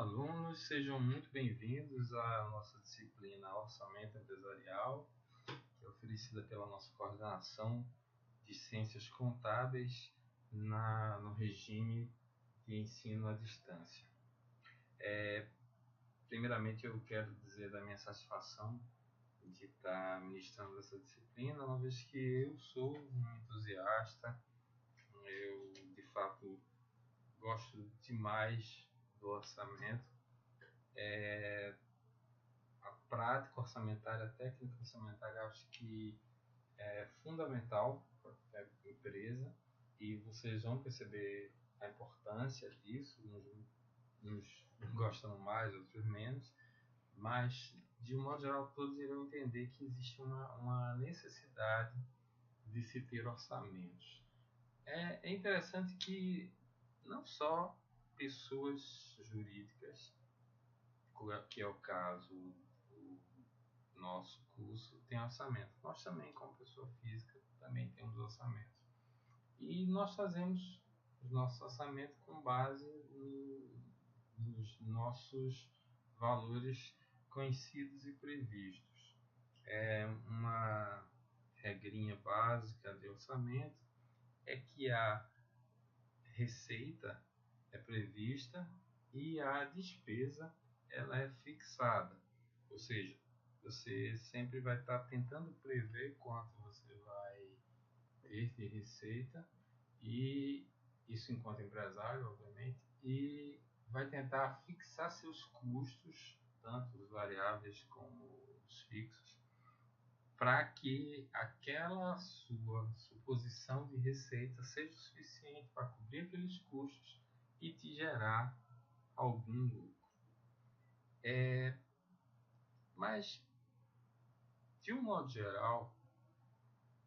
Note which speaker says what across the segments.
Speaker 1: alunos, sejam muito bem-vindos à nossa disciplina Orçamento Empresarial, que é oferecida pela nossa coordenação de Ciências Contábeis no regime de ensino à distância. Primeiramente, eu quero dizer da minha satisfação de estar ministrando essa disciplina, uma vez que eu sou um entusiasta, eu de fato gosto demais do orçamento. A prática orçamentária, a técnica orçamentária, acho que é fundamental para qualquer empresa e vocês vão perceber a importância disso. Uns gostam mais, outros menos, mas de um modo geral todos irão entender que existe uma necessidade de se ter orçamentos. É interessante que não só pessoas jurídicas, que é o caso do nosso curso, tem orçamento. Nós também, como pessoa física, também temos orçamento. E nós fazemos os nossos orçamentos com base nos nossos valores conhecidos e previstos. É uma regrinha básica de orçamento é que a receita é prevista e a despesa ela é fixada, ou seja, você sempre vai estar tentando prever quanto você vai ter de receita, e isso enquanto empresário, obviamente, e vai tentar fixar seus custos, tanto os variáveis como os fixos, para que aquela sua suposição de receita seja suficiente para cobrir aqueles custos e te gerar algum lucro. Mas, de um modo geral,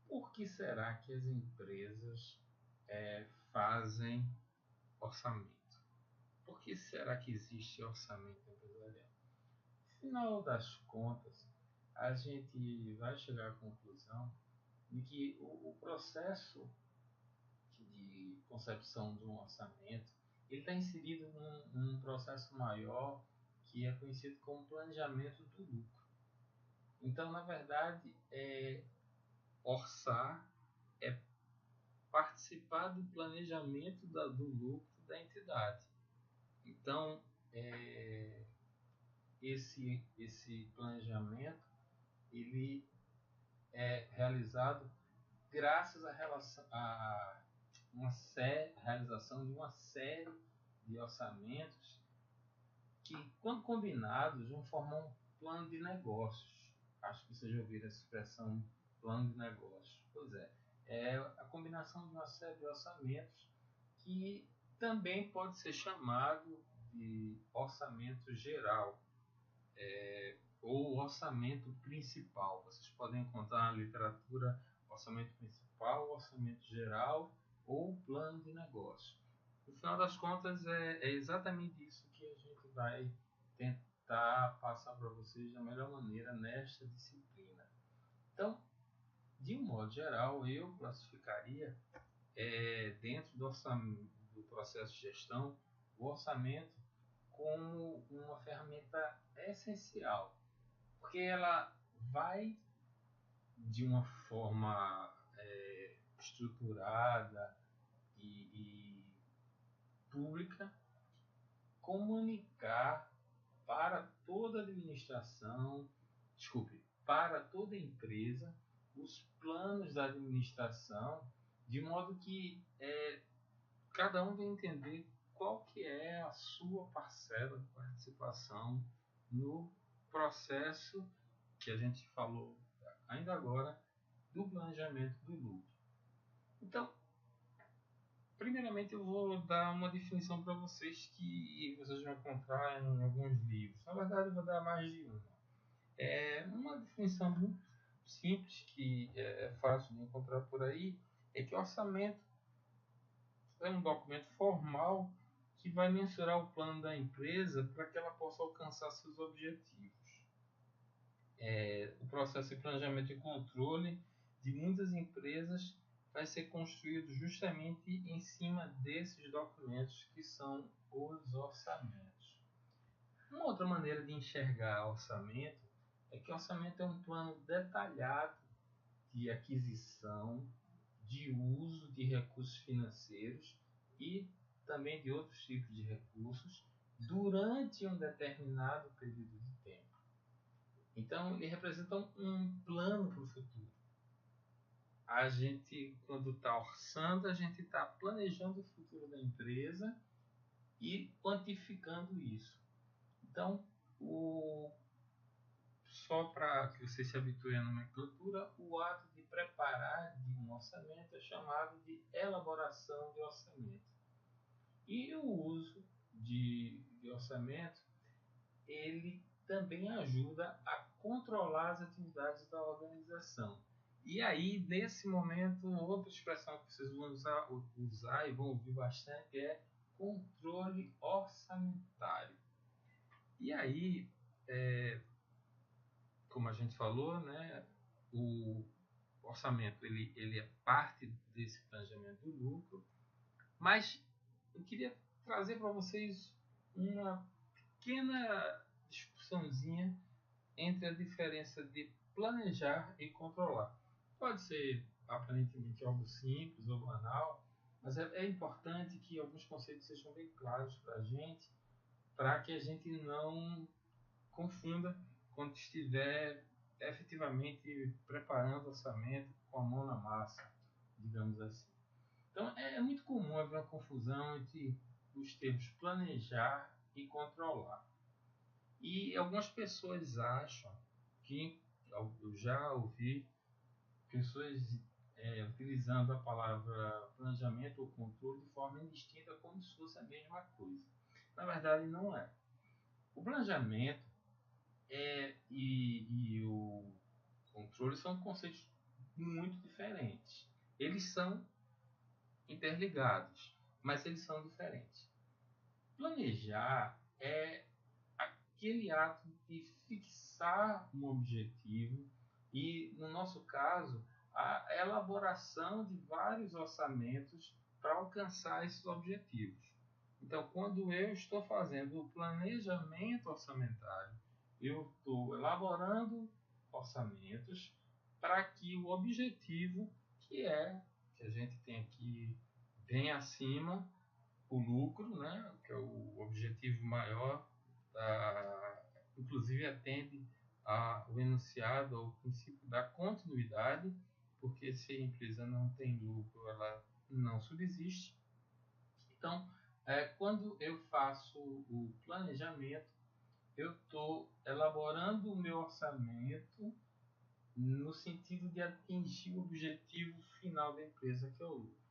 Speaker 1: por que será que as empresas fazem orçamento? Por que será que existe orçamento empresarial? No final das contas, a gente vai chegar à conclusão de que o processo de concepção de um orçamento ele está inserido num processo maior que é conhecido como planejamento do lucro. Então, na verdade, orçar é participar do planejamento do lucro da entidade. Então, esse planejamento ele é realizado graças à realização de uma série de orçamentos que, quando combinados, vão formar um plano de negócios. Acho que vocês já ouviram essa expressão, plano de negócios. Pois é a combinação de uma série de orçamentos que também pode ser chamado de orçamento geral, ou orçamento principal. Vocês podem encontrar na literatura orçamento principal, orçamento geral ou plano de negócio. No final das contas, é exatamente isso que a gente vai tentar passar para vocês da melhor maneira nesta disciplina. Então, de um modo geral, eu classificaria dentro do processo de gestão o orçamento como uma ferramenta essencial, porque ela vai de uma forma estruturada e pública comunicar para toda administração, para toda empresa, os planos da administração, de modo que cada um vai entender qual que é a sua parcela de participação no processo que a gente falou ainda agora do planejamento do lucro. Então, primeiramente eu vou dar uma definição para vocês que vocês vão encontrar em alguns livros. Na verdade, eu vou dar mais de uma. Uma definição muito simples que é fácil de encontrar por aí é que o orçamento é um documento formal que vai mensurar o plano da empresa para que ela possa alcançar seus objetivos. O processo de planejamento e controle de muitas empresas vai ser construído justamente em cima desses documentos que são os orçamentos. outra maneira de enxergar orçamento é que orçamento é um plano detalhado de aquisição, de uso de recursos financeiros e também de outros tipos de recursos durante um determinado período de tempo. Então, ele representa um plano para o futuro. A gente, quando está orçando, a gente está planejando o futuro da empresa e quantificando isso. Então, só para que você se habitue à nomenclatura, o ato de preparar de um orçamento é chamado de elaboração de orçamento. E o uso de orçamento, ele também ajuda a controlar as atividades da organização. E aí, nesse momento, outra expressão que vocês vão usar e vão ouvir bastante é controle orçamentário. E aí, como a gente falou, né, o orçamento ele é parte desse planejamento do lucro, mas eu queria trazer para vocês uma pequena discussãozinha entre a diferença de planejar e controlar. Pode ser aparentemente algo simples ou banal, mas é importante que alguns conceitos sejam bem claros para a gente, para que a gente não confunda quando estiver efetivamente preparando o orçamento com a mão na massa, digamos assim. Então é muito comum haver uma confusão entre os termos planejar e controlar. E algumas pessoas acham que, eu já ouvi pessoas utilizando a palavra planejamento ou controle de forma indistinta, como se fosse a mesma coisa. Na verdade, não é. O planejamento e o controle são conceitos muito diferentes. Eles são interligados, mas eles são diferentes. Planejar é aquele ato de fixar um objetivo e, no nosso caso, a elaboração de vários orçamentos para alcançar esses objetivos. Então, quando eu estou fazendo o planejamento orçamentário, eu estou elaborando orçamentos para que o objetivo, que a gente tem aqui bem acima, o lucro, né, que é o objetivo maior, inclusive atende ao enunciado, ao princípio da continuidade, porque se a empresa não tem lucro, ela não subsiste. Então, quando eu faço o planejamento, eu estou elaborando o meu orçamento no sentido de atingir o objetivo final da empresa, que é o lucro.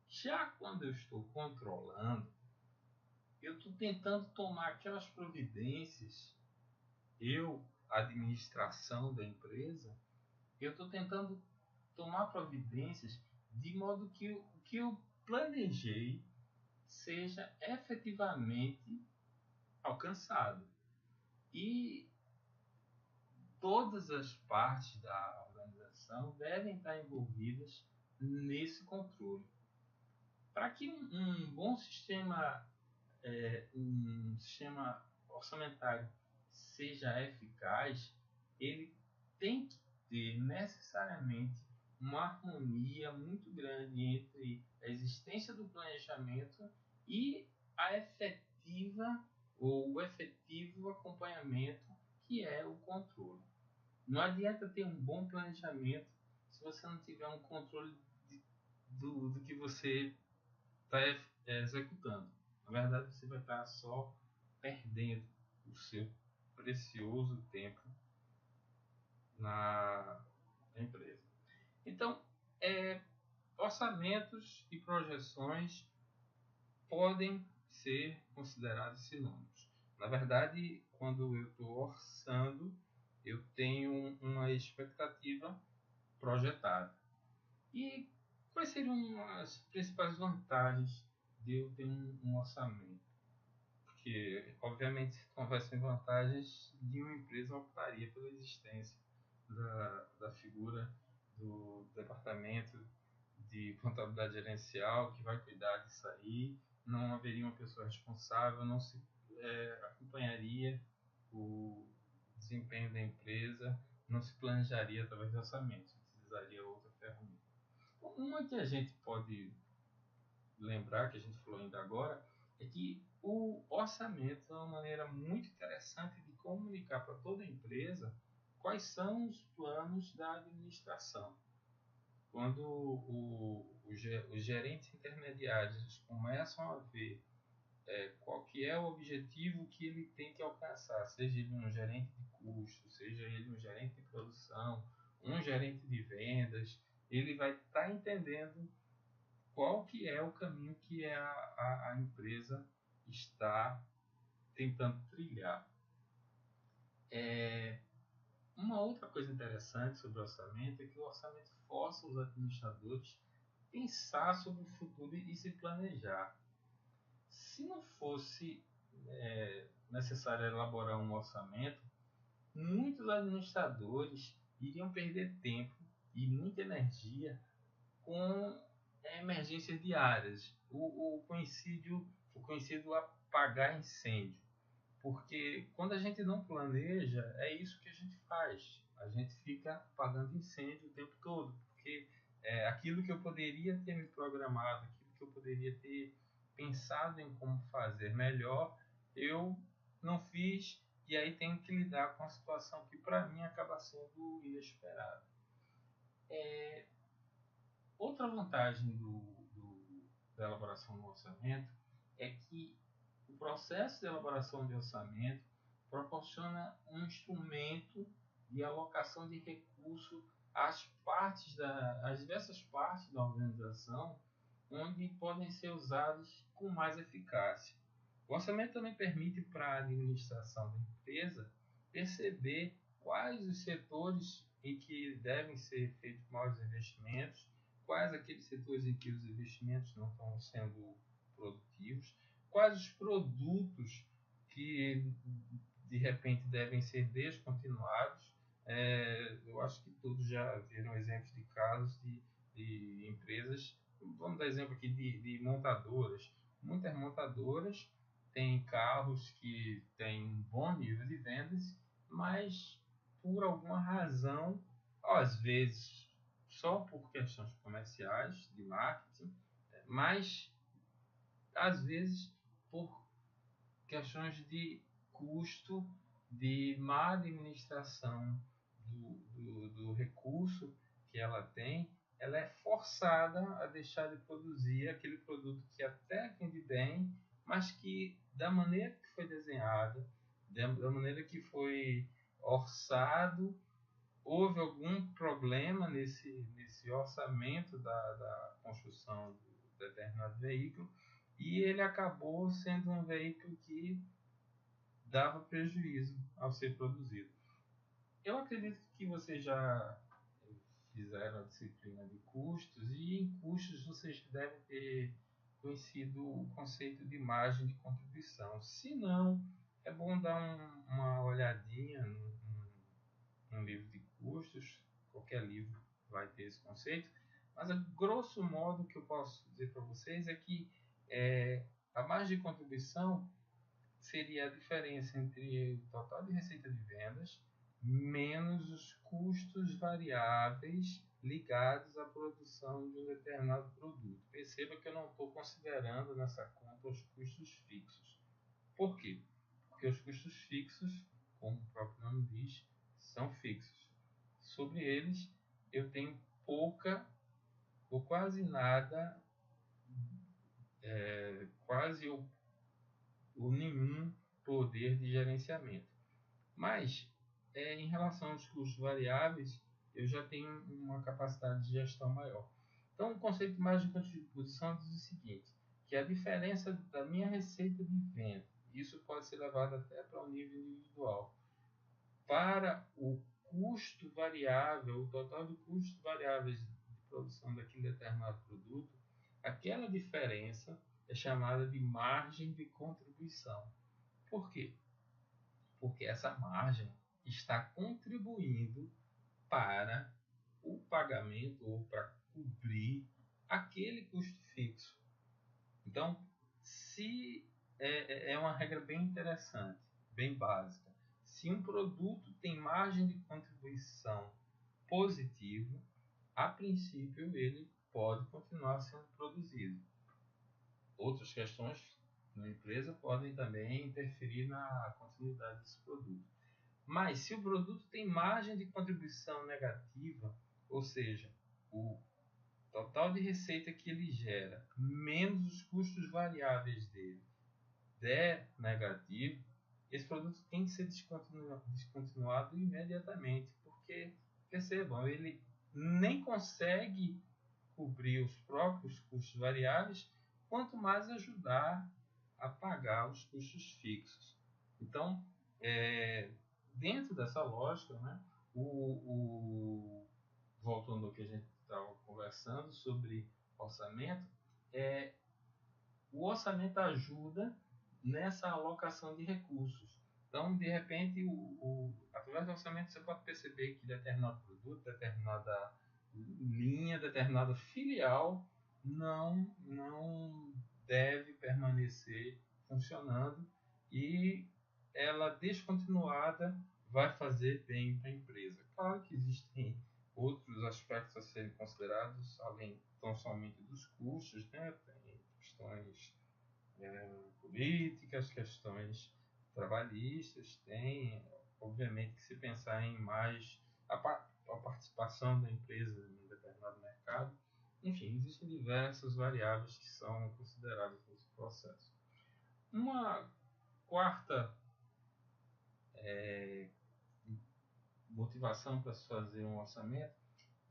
Speaker 1: Já quando eu estou controlando, eu estou tentando tomar aquelas providências, a administração da empresa, eu estou tentando tomar providências de modo que o que eu planejei seja efetivamente alcançado. E todas as partes da organização devem estar envolvidas nesse controle. Para que um bom sistema, um sistema orçamentário seja eficaz, ele tem que ter necessariamente uma harmonia muito grande entre a existência do planejamento e a efetiva ou o efetivo acompanhamento, que é o controle. Não adianta ter um bom planejamento se você não tiver um controle do que você está executando. Na verdade, você vai estar só perdendo o seu precioso tempo na empresa. Então, orçamentos e projeções podem ser considerados sinônimos. Na verdade, quando eu estou orçando, eu tenho uma expectativa projetada. E quais seriam as principais vantagens de eu ter um orçamento? Porque, obviamente, se houvessem vantagens, nenhuma empresa optaria pela existência da figura do departamento de contabilidade gerencial que vai cuidar disso aí. Não haveria uma pessoa responsável, não se acompanharia o desempenho da empresa não se planejaria através de orçamento, utilizaria outra ferramenta. Uma que a gente pode lembrar, que a gente falou ainda agora, é que o orçamento é uma maneira muito interessante de comunicar para toda a empresa quais são os planos da administração. Quando os gerentes intermediários começam a ver qual que é o objetivo que ele tem que alcançar, seja ele um gerente de custo, seja ele um gerente de produção, um gerente de vendas, ele vai estar entendendo qual que é o caminho que a empresa está tentando trilhar. Uma outra coisa interessante sobre o orçamento é que o orçamento força os administradores a pensar sobre o futuro e se planejar. Se não fosse necessário elaborar um orçamento, muitos administradores iriam perder tempo e muita energia com emergências diárias, o conhecido apagar incêndio. Porque quando a gente não planeja, é isso que a gente faz. A gente fica apagando incêndio o tempo todo. Porque aquilo que eu poderia ter me programado, aquilo que eu poderia ter pensado em como fazer melhor, eu não fiz e aí tenho que lidar com a situação que para mim acaba sendo inesperada. Outra vantagem da elaboração do orçamento é que o processo de elaboração de orçamento proporciona um instrumento de alocação de recursos às diversas partes da organização, onde podem ser usados com mais eficácia. O orçamento também permite para a administração da empresa perceber quais os setores em que devem ser feitos maiores investimentos, quais aqueles setores em que os investimentos não estão sendo produtivos, quais os produtos que de repente devem ser descontinuados. Eu acho que todos já viram exemplos de casos de empresas, vamos dar exemplo aqui de montadoras. Muitas montadoras têm carros que têm um bom nível de vendas, mas por alguma razão, às vezes só por questões comerciais, de marketing, mas às vezes por questões de custo, de má administração do recurso que ela tem, ela é forçada a deixar de produzir aquele produto que até vende bem, mas que da maneira que foi desenhada, da maneira que foi orçado, houve algum problema nesse orçamento da construção do determinado veículo e ele acabou sendo um veículo que dava prejuízo ao ser produzido. Eu acredito que vocês já fizeram a disciplina de custos e em custos vocês devem ter conhecido o conceito de margem de contribuição. Se não, é bom dar uma olhadinha num livro de custos, qualquer livro vai ter esse conceito, mas a grosso modo o que eu posso dizer para vocês é que a margem de contribuição seria a diferença entre o total de receita de vendas menos os custos variáveis ligados à produção de um determinado produto. Perceba que eu não estou considerando nessa conta os custos fixos. Por quê? Porque os custos fixos, como o próprio nome diz, são fixos. Sobre eles, eu tenho pouca ou quase nada, quase ou nenhum poder de gerenciamento. Mas, em relação aos custos variáveis, eu já tenho uma capacidade de gestão maior. Então, o conceito de margem de contribuição diz o seguinte, que a diferença da minha receita de venda, isso pode ser levado até para o nível individual, para o custo variável, o total de custos variáveis de produção daquele determinado produto, aquela diferença é chamada de margem de contribuição. Por quê? Porque essa margem está contribuindo para o pagamento ou para cobrir aquele custo fixo. Então, se é uma regra bem interessante, bem básica. Se um produto tem margem de contribuição positiva, a princípio ele pode continuar sendo produzido. Outras questões na empresa podem também interferir na continuidade desse produto. Mas se o produto tem margem de contribuição negativa, ou seja, o total de receita que ele gera menos os custos variáveis dele der negativo, esse produto tem que ser descontinuado imediatamente, porque, percebam, ele nem consegue cobrir os próprios custos variáveis, quanto mais ajudar a pagar os custos fixos. Então, dentro dessa lógica, né, voltando ao que a gente estava conversando sobre orçamento, o orçamento ajuda nessa alocação de recursos. Então, de repente, através do orçamento, você pode perceber que determinado produto, determinada linha, determinada filial não deve permanecer funcionando, e ela descontinuada vai fazer bem para a empresa. Claro que existem outros aspectos a serem considerados, além tão somente dos custos, né? Tem questões políticas, questões trabalhistas, tem, obviamente, que se pensar em mais a participação da empresa em um determinado mercado. Enfim, existem diversas variáveis que são consideradas nesse processo. Uma quarta motivação para se fazer um orçamento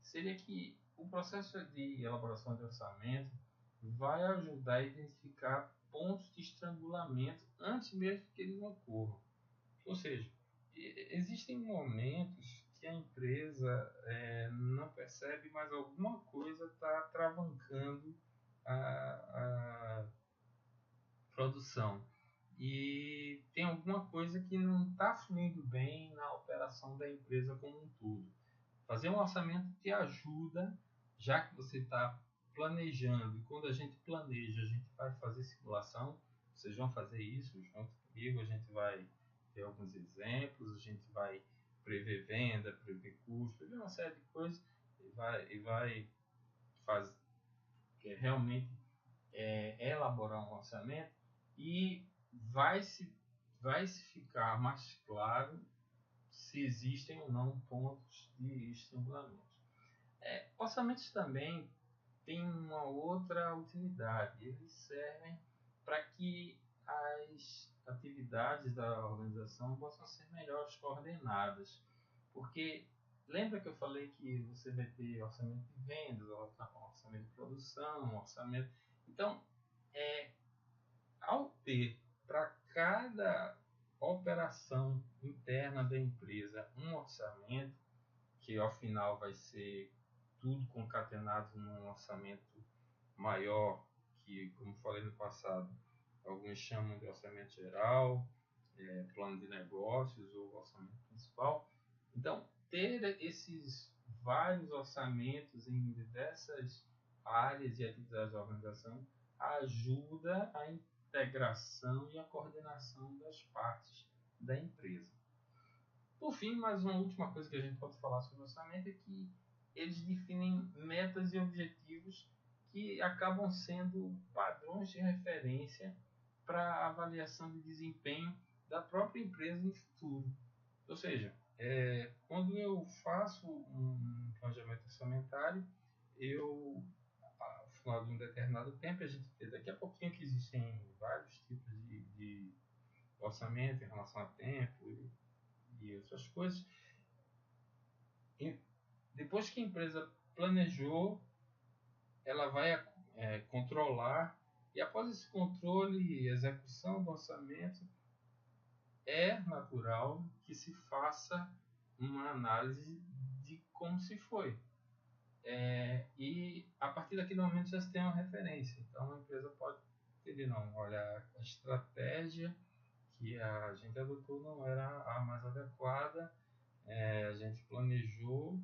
Speaker 1: seria que o processo de elaboração de orçamento vai ajudar a identificar pontos de estrangulamento antes mesmo que eles ocorram. Ou seja, existem momentos que a empresa não percebe, mas alguma coisa está travancando a produção. E tem alguma coisa que não está fluindo bem na operação da empresa como um todo. Fazer um orçamento te ajuda, já que você está planejando, e quando a gente planeja, a gente vai fazer simulação. Vocês vão fazer isso junto comigo, a gente vai ter alguns exemplos, a gente vai prever venda, prever custo, prever uma série de coisas, e vai fazer, realmente elaborar um orçamento, e vai se ficar mais claro se existem ou não pontos de estrangulamento. Orçamentos também têm uma outra utilidade. Eles servem para que as atividades da organização possam ser melhor coordenadas. Porque lembra que eu falei que você vai ter orçamento de vendas, orçamento de produção, orçamento. Então, ao ter para cada operação interna da empresa um orçamento, que ao final vai ser tudo concatenado num orçamento maior, que, como falei no passado, alguns chamam de orçamento geral, plano de negócios ou orçamento principal. Então, ter esses vários orçamentos em diversas áreas e atividades da organização ajuda a integração e a coordenação das partes da empresa. Por fim, mais uma última coisa que a gente pode falar sobre orçamento é que eles definem metas e objetivos que acabam sendo padrões de referência para a avaliação de desempenho da própria empresa no futuro. Ou seja, quando eu faço um planejamento orçamentário, ao final de um determinado tempo, a gente vê daqui a pouquinho que existem vários tipos de orçamento em relação a tempo e outras coisas. E depois que a empresa planejou, ela vai controlar, e após esse controle e execução do orçamento, é natural que se faça uma análise de como se foi. E a partir daquele momento já se tem uma referência. Então a empresa pode entender, não, olha, a estratégia que a gente adotou não era a mais adequada, a gente planejou,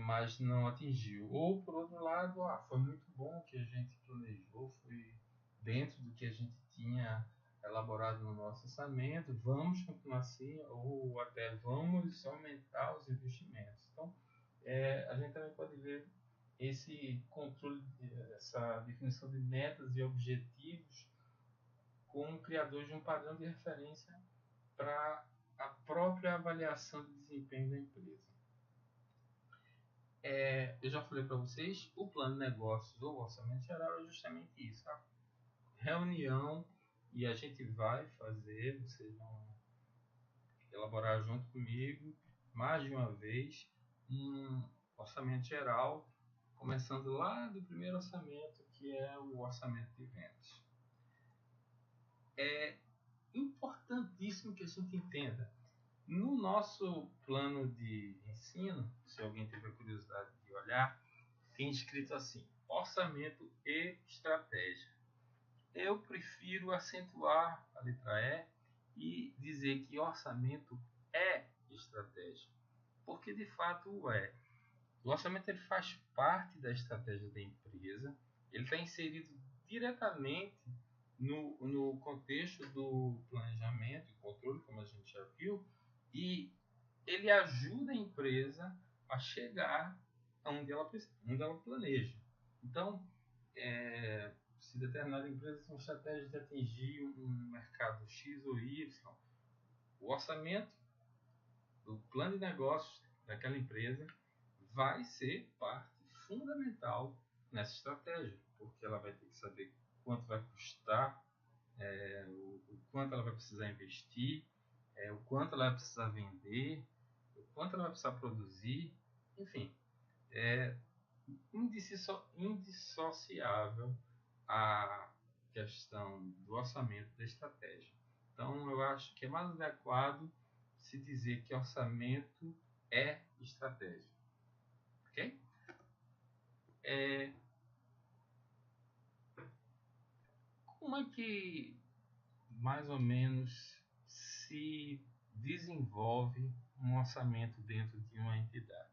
Speaker 1: mas não atingiu. Ou, por outro lado, foi muito bom o que a gente planejou, foi dentro do que a gente tinha elaborado no nosso orçamento, vamos continuar assim ou até vamos aumentar os investimentos. Então, a gente também pode ver esse controle, essa definição de metas e objetivos como criador de um padrão de referência para a própria avaliação de desempenho da empresa. Eu já falei para vocês, o plano de negócios ou orçamento geral é justamente isso, a reunião, e a gente vai fazer, vocês vão elaborar junto comigo, mais de uma vez, um orçamento geral, começando lá do primeiro orçamento, que é o orçamento de vendas. É importantíssimo que a gente entenda. No nosso plano de ensino, se alguém tiver curiosidade de olhar, tem escrito assim: orçamento e estratégia. Eu prefiro acentuar a letra E dizer que orçamento é estratégia, porque de fato o é. O orçamento ele faz parte da estratégia da empresa, ele está inserido diretamente no contexto do planejamento e controle, como a gente já viu, e ele ajuda a empresa a chegar onde ela planeja. Então, se determinada empresa tem uma estratégia de atingir um mercado X ou Y, o orçamento, o plano de negócios daquela empresa vai ser parte fundamental nessa estratégia, porque ela vai ter que saber quanto vai custar, o quanto ela vai precisar investir, o quanto ela vai precisar vender, o quanto ela vai precisar produzir, enfim, é indissociável a questão do orçamento da estratégia. Então, eu acho que é mais adequado se dizer que orçamento é estratégia. Ok? Como é que mais ou menos se desenvolve um orçamento dentro de uma entidade?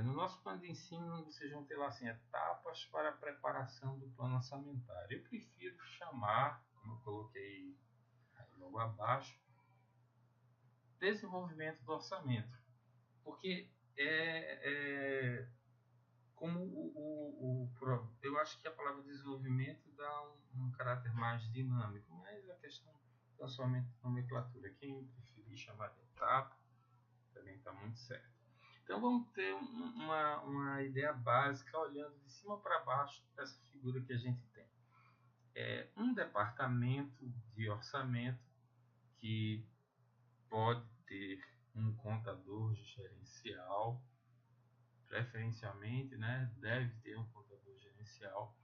Speaker 1: No nosso plano de ensino, vocês vão ter lá assim, etapas para a preparação do plano orçamentário. Eu prefiro chamar, como eu coloquei logo abaixo, desenvolvimento do orçamento, porque como eu acho que a palavra desenvolvimento dá um caráter mais dinâmico, mas a questão é somente nomenclatura. Quem preferir chamar de etapa também está muito certo. Então vamos ter uma ideia básica olhando de cima para baixo dessa figura que a gente tem. Um departamento de orçamento que pode ter um contador gerencial, preferencialmente, né, deve ter um contador gerencial,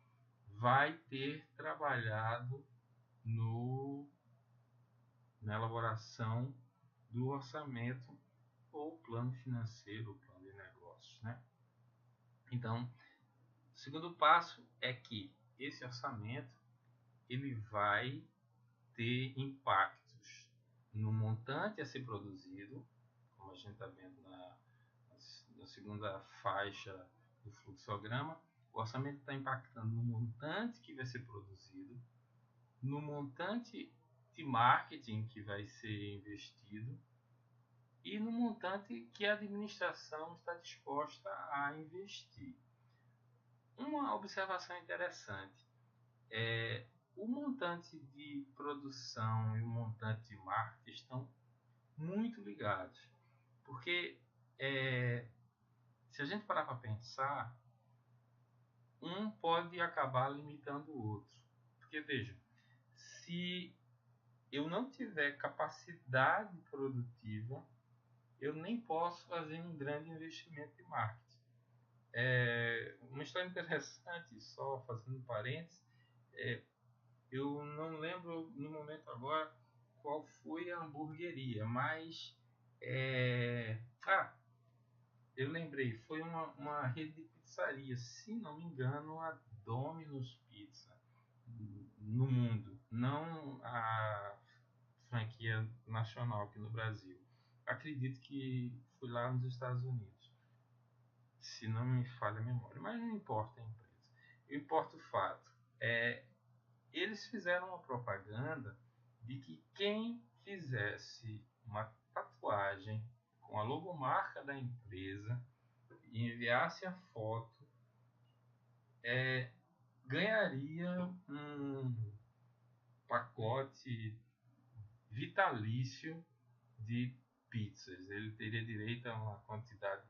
Speaker 1: vai ter trabalhado na elaboração do orçamento ou plano financeiro, plano de negócios, né? Então, o segundo passo é que esse orçamento ele vai ter impactos no montante a ser produzido, como a gente está vendo na segunda faixa do fluxograma. O orçamento está impactando no montante que vai ser produzido, no montante de marketing que vai ser investido e no montante que a administração está disposta a investir. Uma observação interessante é o montante de produção e o montante de marketing estão muito ligados, porque se a gente parar para pensar, um pode acabar limitando o outro. Porque veja, se eu não tiver capacidade produtiva, eu nem posso fazer um grande investimento em marketing. Uma história interessante, só fazendo parênteses, eu não lembro no momento agora qual foi a hamburgueria, mas eu lembrei, foi uma rede de pizzaria, se não me engano, a Domino's Pizza no mundo, não a franquia nacional aqui no Brasil. Acredito que foi lá nos Estados Unidos, se não me falha a memória, mas não importa a empresa. Importa o fato. eles fizeram uma propaganda de que quem fizesse uma tatuagem com a logomarca da empresa e enviasse a foto, ganharia um pacote vitalício de pizzas. Ele teria direito a uma quantidade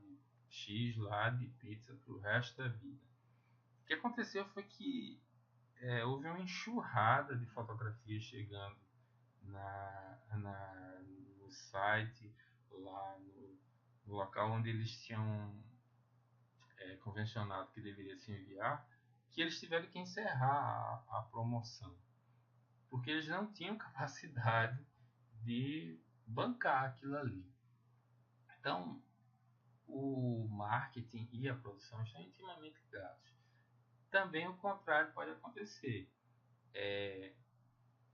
Speaker 1: X lá de pizza para o resto da vida. O que aconteceu foi que houve uma enxurrada de fotografias chegando no site, lá no local onde eles tinham convencionado que deveria se enviar, que eles tiveram que encerrar a promoção, porque eles não tinham capacidade de bancar aquilo ali. Então, o marketing e a produção estão intimamente ligados. Também o contrário pode acontecer.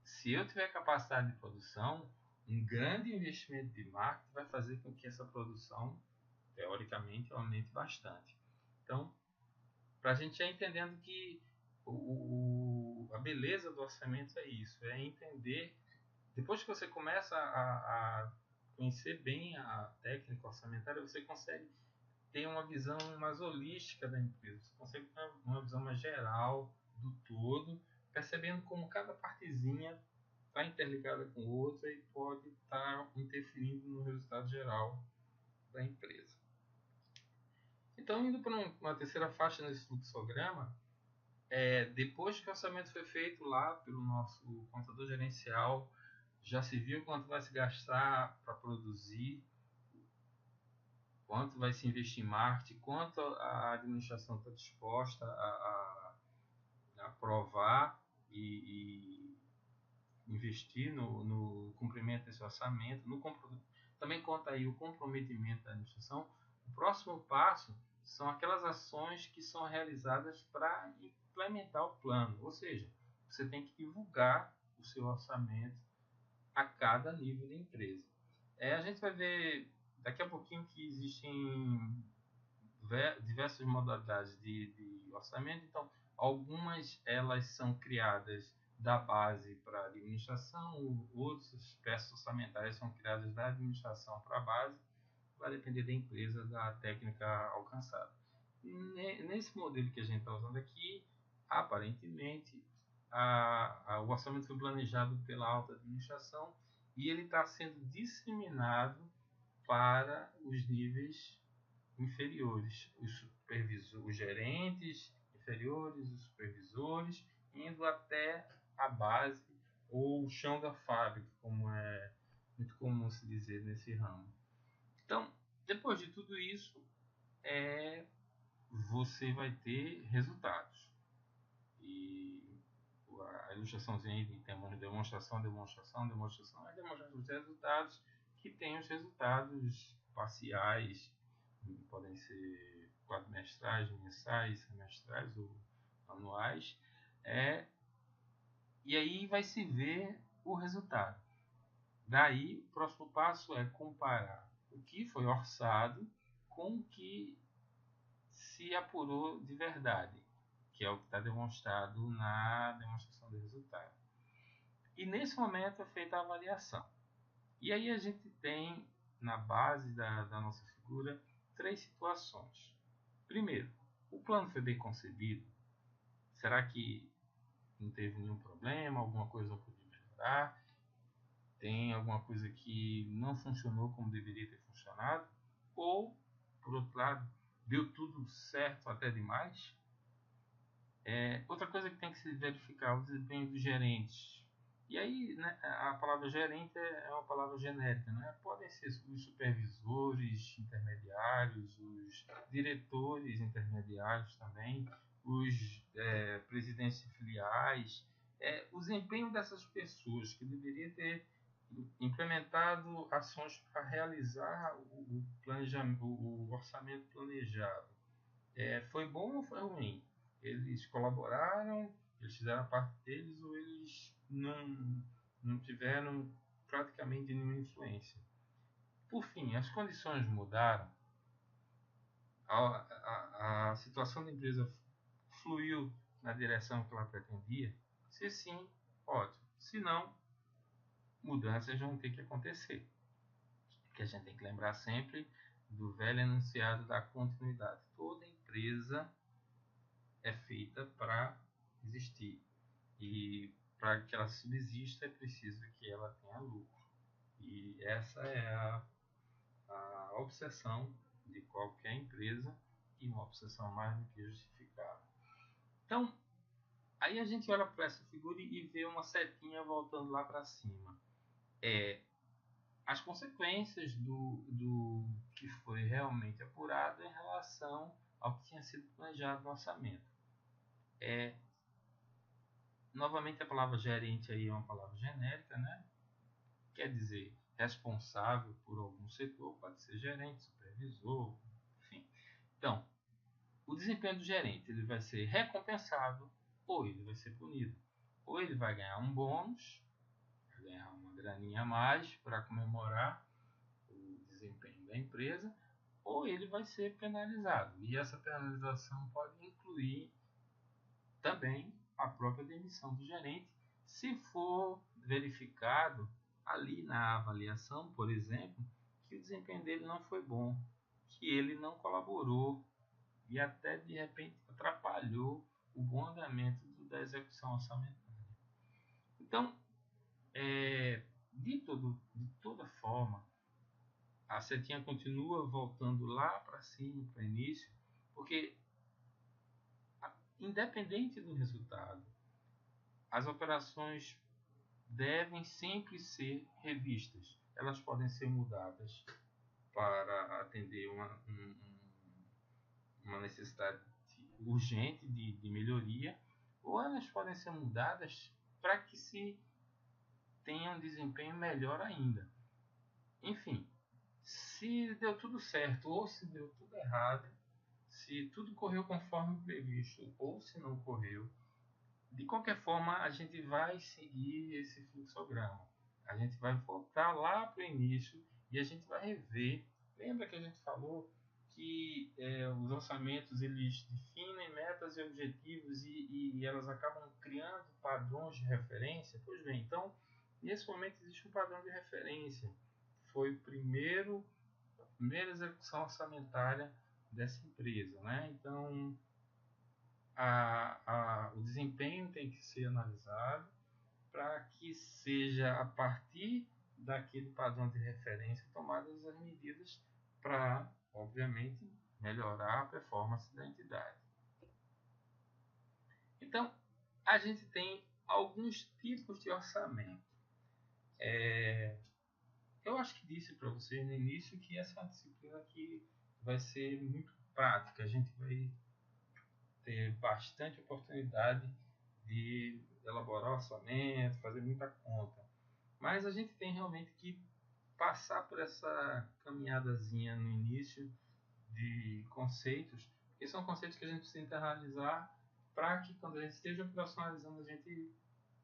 Speaker 1: Se eu tiver capacidade de produção, um grande investimento de marketing vai fazer com que essa produção, teoricamente, aumente bastante. Então, para a gente ir entendendo que a beleza do orçamento é isso, é entender, depois que você começa a conhecer bem a técnica orçamentária, você consegue ter uma visão mais holística da empresa, você consegue ter uma visão mais geral do todo, percebendo como cada partezinha está interligada com outra e pode estar interferindo no resultado geral da empresa. Então, indo para uma terceira faixa nesse fluxograma, depois que o orçamento foi feito lá pelo nosso contador gerencial, já se viu quanto vai se gastar para produzir, quanto vai se investir em marketing, quanto a administração está disposta a aprovar e investir no cumprimento desse orçamento, também conta aí o comprometimento da administração. O próximo passo são aquelas ações que são realizadas para implementar o plano, ou seja, você tem que divulgar o seu orçamento a cada nível de empresa. A gente vai ver daqui a pouquinho que existem diversas modalidades de orçamento, então algumas elas são criadas da base para a administração, outras peças orçamentárias são criadas da administração para a base, vai depender da empresa, da técnica alcançada. Nesse modelo que a gente está usando aqui, aparentemente o orçamento foi planejado pela alta administração e ele está sendo disseminado para os níveis inferiores, os gerentes inferiores, os supervisores, indo até a base ou o chão da fábrica, como é muito comum se dizer nesse ramo. Então, depois de tudo isso, você vai ter resultados. E a ilustraçãozinha aí tem uma demonstração dos resultados, que tem os resultados parciais, podem ser quadrimestrais, mensais, semestrais ou anuais, e aí vai se ver o resultado. Daí, o próximo passo é comparar o que foi orçado com o que se apurou de verdade, que é o que está demonstrado na demonstração de resultado. E nesse momento é feita a avaliação. E aí a gente tem, na base da nossa figura, 3 situações. Primeiro, o plano foi bem concebido? Será que não teve nenhum problema, alguma coisa não podia melhorar? Tem alguma coisa que não funcionou como deveria ter funcionado? Ou, por outro lado, deu tudo certo até demais? Outra coisa que tem que se verificar é o desempenho dos gerentes. E aí, né, a palavra gerente é uma palavra genérica, né? Podem ser os supervisores intermediários, os diretores intermediários também, os presidentes de filiais, o desempenho dessas pessoas que deveria ter implementado ações para realizar o orçamento planejado. Foi bom ou foi ruim? Eles colaboraram, eles fizeram a parte deles ou eles não tiveram praticamente nenhuma influência. Por fim, as condições mudaram, a situação da empresa fluiu na direção que ela pretendia. Se sim, ótimo. Se não, mudanças vão ter que acontecer. Que a gente tem que lembrar sempre do velho enunciado da continuidade. Toda empresa é feita para existir. E para que ela subsista é preciso que ela tenha lucro. E essa é a obsessão de qualquer empresa, e uma obsessão mais do que justificável. Então, aí a gente olha para essa figura e vê uma setinha voltando lá para cima. As consequências do que foi realmente apurado em relação ao que tinha sido planejado no orçamento. Novamente, a palavra gerente aí é uma palavra genérica, né? Quer dizer, responsável por algum setor, pode ser gerente, supervisor, enfim. Então, o desempenho do gerente ele vai ser recompensado ou ele vai ser punido. Ou ele vai ganhar um bônus, vai ganhar uma graninha a mais para comemorar o desempenho da empresa, ou ele vai ser penalizado. E essa penalização pode incluir também a própria demissão do gerente, se for verificado ali na avaliação, por exemplo, que o desempenho dele não foi bom, que ele não colaborou e até de repente atrapalhou o bom andamento da execução orçamentária. Então, de toda forma, a setinha continua voltando lá para cima, para o início, porque independente do resultado, as operações devem sempre ser revistas. Elas podem ser mudadas para atender uma necessidade urgente de melhoria, ou elas podem ser mudadas para que se tenha um desempenho melhor ainda. Enfim, se deu tudo certo ou se deu tudo errado, se tudo correu conforme previsto ou se não correu, de qualquer forma a gente vai seguir esse fluxograma. A gente vai voltar lá para o início e a gente vai rever. Lembra que a gente falou que os orçamentos eles definem metas e objetivos e elas acabam criando padrões de referência? Pois bem, então nesse momento existe um padrão de referência. Foi a primeira execução orçamentária dessa empresa, né? Então o desempenho tem que ser analisado para que seja a partir daquele padrão de referência tomadas as medidas para, obviamente, melhorar a performance da entidade. Então, a gente tem alguns tipos de orçamento. Eu acho que disse para você no início que essa é uma disciplina que vai ser muito prática. A gente vai ter bastante oportunidade de elaborar orçamento, fazer muita conta. Mas a gente tem realmente que passar por essa caminhadazinha no início de conceitos, que são conceitos que a gente precisa internalizar para que quando a gente esteja operacionalizando a gente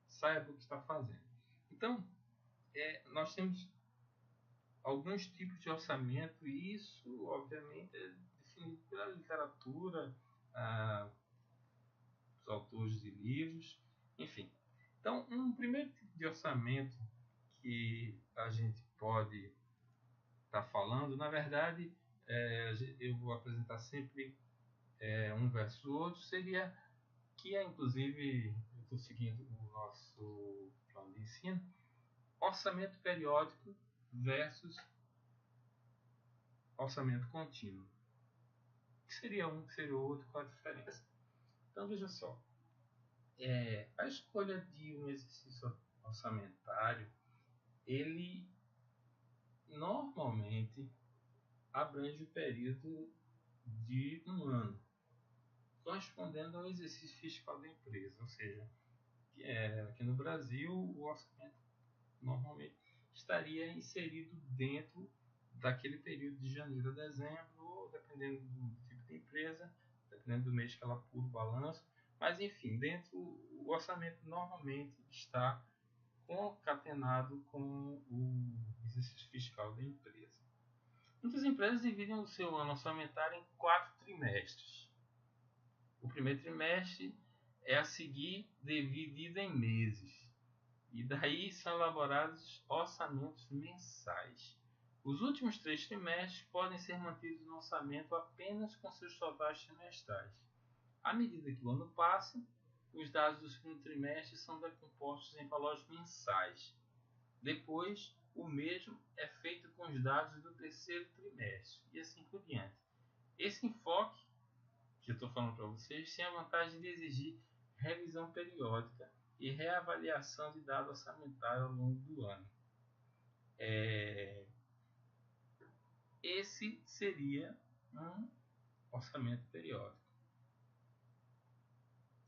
Speaker 1: saiba o que está fazendo. Então, nós temos alguns tipos de orçamento e isso, obviamente, é definido pela literatura, os autores de livros, enfim. Então, um primeiro tipo de orçamento que a gente pode estar falando, na verdade, eu vou apresentar sempre um versus o outro, seria que inclusive, eu estou seguindo o nosso plano de ensino, orçamento periódico versus orçamento contínuo. O que seria um, que seria o outro, qual a diferença? Então, veja só, a escolha de um exercício orçamentário, ele normalmente abrange o período de um ano, correspondendo ao exercício fiscal da empresa. Ou seja, aqui no Brasil, o orçamento normalmente estaria inserido dentro daquele período de janeiro a dezembro, ou dependendo do tipo de empresa, dependendo do mês que ela apura o balanço. Mas, enfim, dentro o orçamento normalmente está concatenado com o exercício fiscal da empresa. Muitas empresas dividem o seu ano orçamentário em 4 trimestres. O primeiro trimestre é a seguir dividida em meses. E daí são elaborados orçamentos mensais. Os últimos 3 trimestres podem ser mantidos no orçamento apenas com seus totais trimestrais. À medida que o ano passa, os dados do segundo trimestre são decompostos em valores mensais. Depois, o mesmo é feito com os dados do terceiro trimestre e assim por diante. Esse enfoque que eu estou falando para vocês tem a vantagem de exigir revisão periódica e reavaliação de dados orçamentários ao longo do ano. Esse seria um orçamento periódico.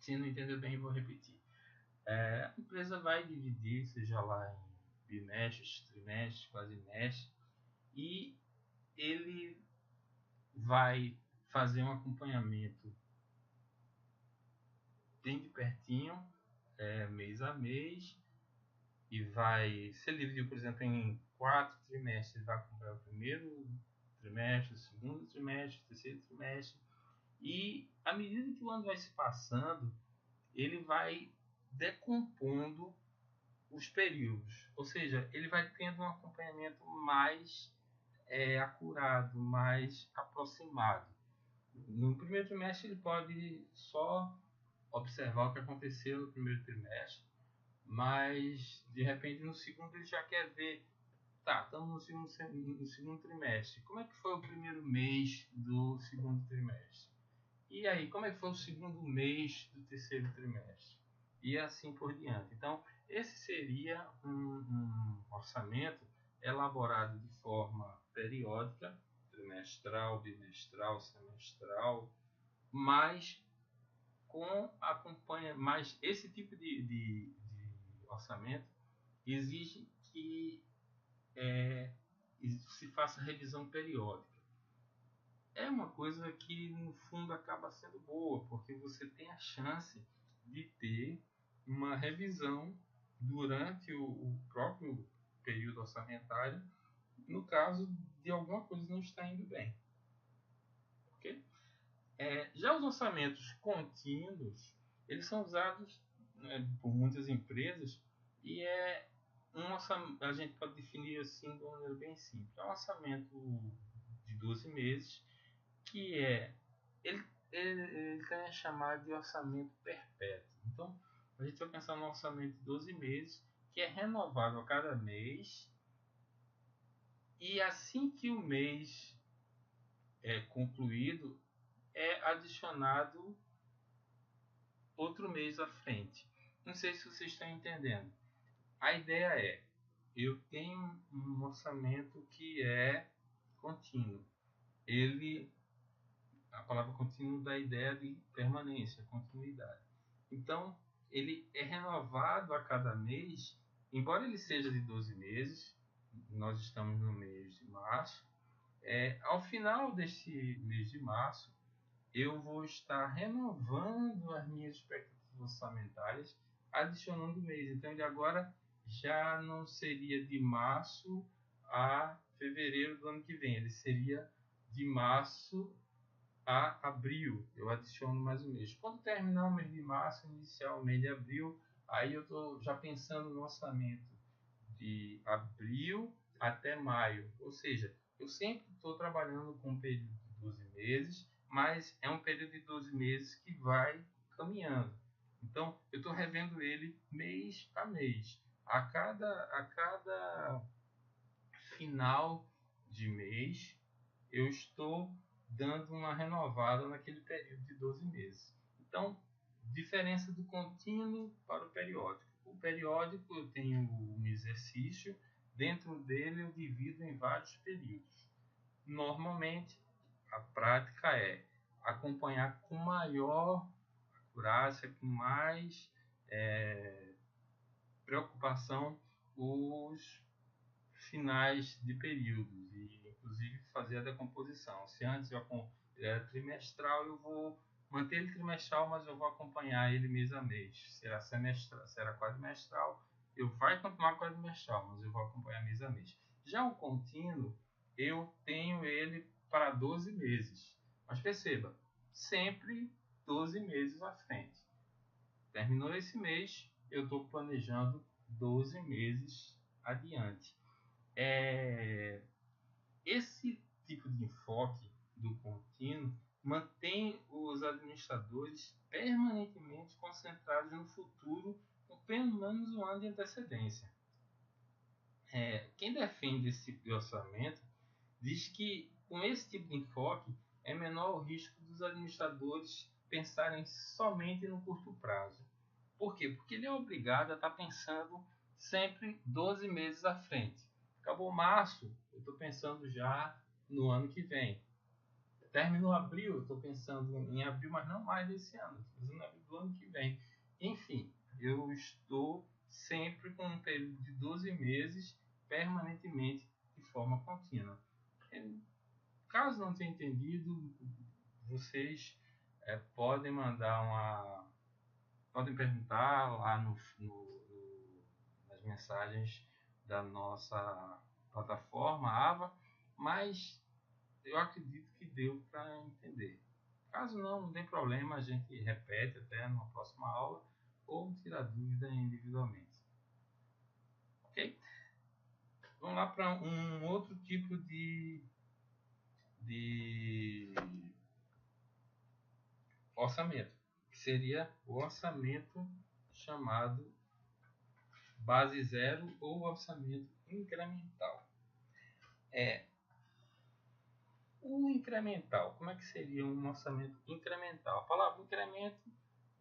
Speaker 1: Se não entendeu bem, vou repetir. A empresa vai dividir, seja lá em bimestres, trimestres, quadrimestres, e ele vai fazer um acompanhamento bem de pertinho, mês a mês, e vai, se ele dividiu, por exemplo, em 4 trimestres, ele vai acompanhar o primeiro trimestre, o segundo trimestre, o terceiro trimestre, e à medida que o ano vai se passando, ele vai decompondo os períodos, ou seja, ele vai tendo um acompanhamento mais acurado, mais aproximado. No primeiro trimestre ele pode só observar o que aconteceu no primeiro trimestre, mas de repente no segundo ele já quer ver, tá, estamos no segundo trimestre, como é que foi o primeiro mês do segundo trimestre? E aí, como é que foi o segundo mês do terceiro trimestre? E assim por diante. Então, esse seria um orçamento elaborado de forma periódica, trimestral, bimestral, semestral, mas mas esse tipo de orçamento exige que se faça revisão periódica. É uma coisa que no fundo acaba sendo boa, porque você tem a chance de ter uma revisão durante o próprio período orçamentário, no caso de alguma coisa não estar indo bem. Okay? Já os orçamentos contínuos, eles são usados, né, por muitas empresas, e a gente pode definir assim de uma maneira bem simples. É um orçamento de 12 meses, que ele, ele também é chamado de orçamento perpétuo. Então, a gente vai pensar no orçamento de 12 meses, que é renovável a cada mês, e assim que o mês é concluído, é adicionado outro mês à frente. Não sei se vocês estão entendendo. A ideia é, eu tenho um orçamento que é contínuo. A palavra contínuo dá a ideia de permanência, continuidade. Então, ele é renovado a cada mês, embora ele seja de 12 meses, nós estamos no mês de março. Ao final deste mês de março, eu vou estar renovando as minhas expectativas orçamentárias, adicionando mês. Então, ele agora já não seria de março a fevereiro do ano que vem, ele seria de março a abril. Eu adiciono mais um mês. Quando terminar o mês de março, iniciar o mês de abril, aí eu estou já pensando no orçamento de abril até maio. Ou seja, eu sempre estou trabalhando com um período de 12 meses, mas é um período de 12 meses que vai caminhando. Então, eu estou revendo ele mês a mês. A cada final de mês, eu estou dando uma renovada naquele período de 12 meses. Então, diferença do contínuo para o periódico. O periódico eu tenho um exercício, dentro dele eu divido em vários períodos. Normalmente, a prática é acompanhar com maior acurácia, com mais preocupação os finais de períodos e inclusive fazer a decomposição. Se antes ele era trimestral, eu vou manter ele trimestral, mas eu vou acompanhar ele mês a mês. Será semestral, será quadrimestral, eu vai continuar quadrimestral, mas eu vou acompanhar mês a mês. Já o contínuo, eu tenho ele para 12 meses. Mas perceba, sempre 12 meses à frente. terminou esse mês, eu estou planejando 12 meses adiante. Esse tipo de enfoque do contínuo mantém os administradores permanentemente concentrados no futuro com pelo menos um ano de antecedência. Quem defende esse tipo de orçamento diz que com esse tipo de enfoque é menor o risco dos administradores pensarem somente no curto prazo. Por quê? Porque ele é obrigado a estar pensando sempre 12 meses à frente. Acabou março, eu estou pensando já no ano que vem. Terminou abril, eu estou pensando em abril, mas não mais desse ano, estou pensando em abril do ano que vem. Enfim, eu estou sempre com um período de 12 meses permanentemente de forma contínua. Caso não tenha entendido, vocês podem mandar podem perguntar lá nas mensagens da nossa plataforma AVA, mas eu acredito que deu para entender. Caso não tem problema, a gente repete até numa próxima aula ou tira dúvida individualmente. Ok? Vamos lá para um outro tipo de orçamento, que seria o orçamento chamado base zero ou orçamento incremental. O incremental, como é que seria um orçamento incremental? A palavra incremento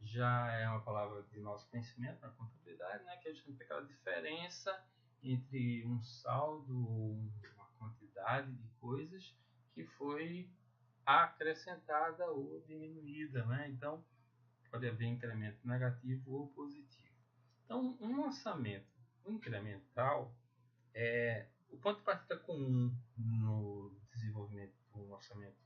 Speaker 1: já é uma palavra de nosso conhecimento na contabilidade, né? Que a gente tem aquela diferença entre um saldo ou uma quantidade de coisas que foi acrescentada ou diminuída, né? Então, pode haver incremento negativo ou positivo. Então, um orçamento incremental o ponto de partida comum no desenvolvimento de um orçamento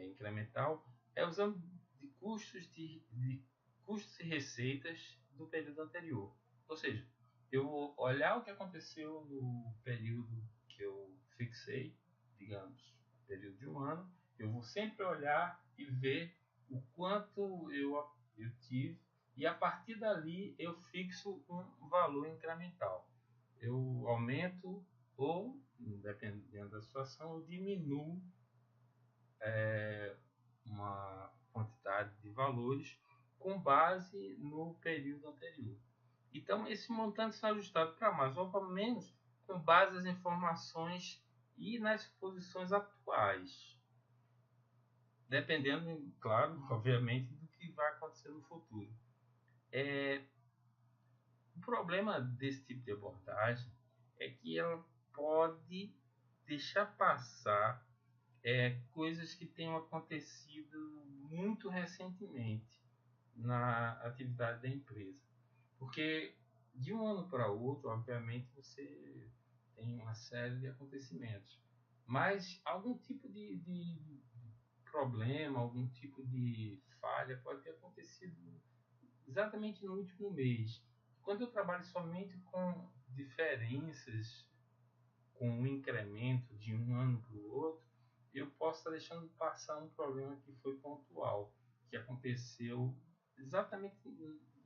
Speaker 1: incremental é usando de custos e receitas do período anterior. Ou seja, eu vou olhar o que aconteceu no período que eu fixei, digamos, período de um ano, eu vou sempre olhar e ver o quanto eu tive e a partir dali eu fixo um valor incremental. Eu aumento ou, dependendo da situação, eu diminuo uma quantidade de valores com base no período anterior. Então, esse montante está ajustado para mais ou para menos com base nas informações e nas posições atuais. Dependendo, claro, obviamente, do que vai acontecer no futuro. O problema desse tipo de abordagem é que ela pode deixar passar coisas que tenham acontecido muito recentemente na atividade da empresa. Porque de um ano para outro, obviamente, você tem uma série de acontecimentos. Mas algum tipo de problema, algum tipo de falha pode ter acontecido exatamente no último mês. Quando eu trabalho somente com diferenças, com um incremento de um ano para o outro, eu posso estar deixando passar um problema que foi pontual, que aconteceu exatamente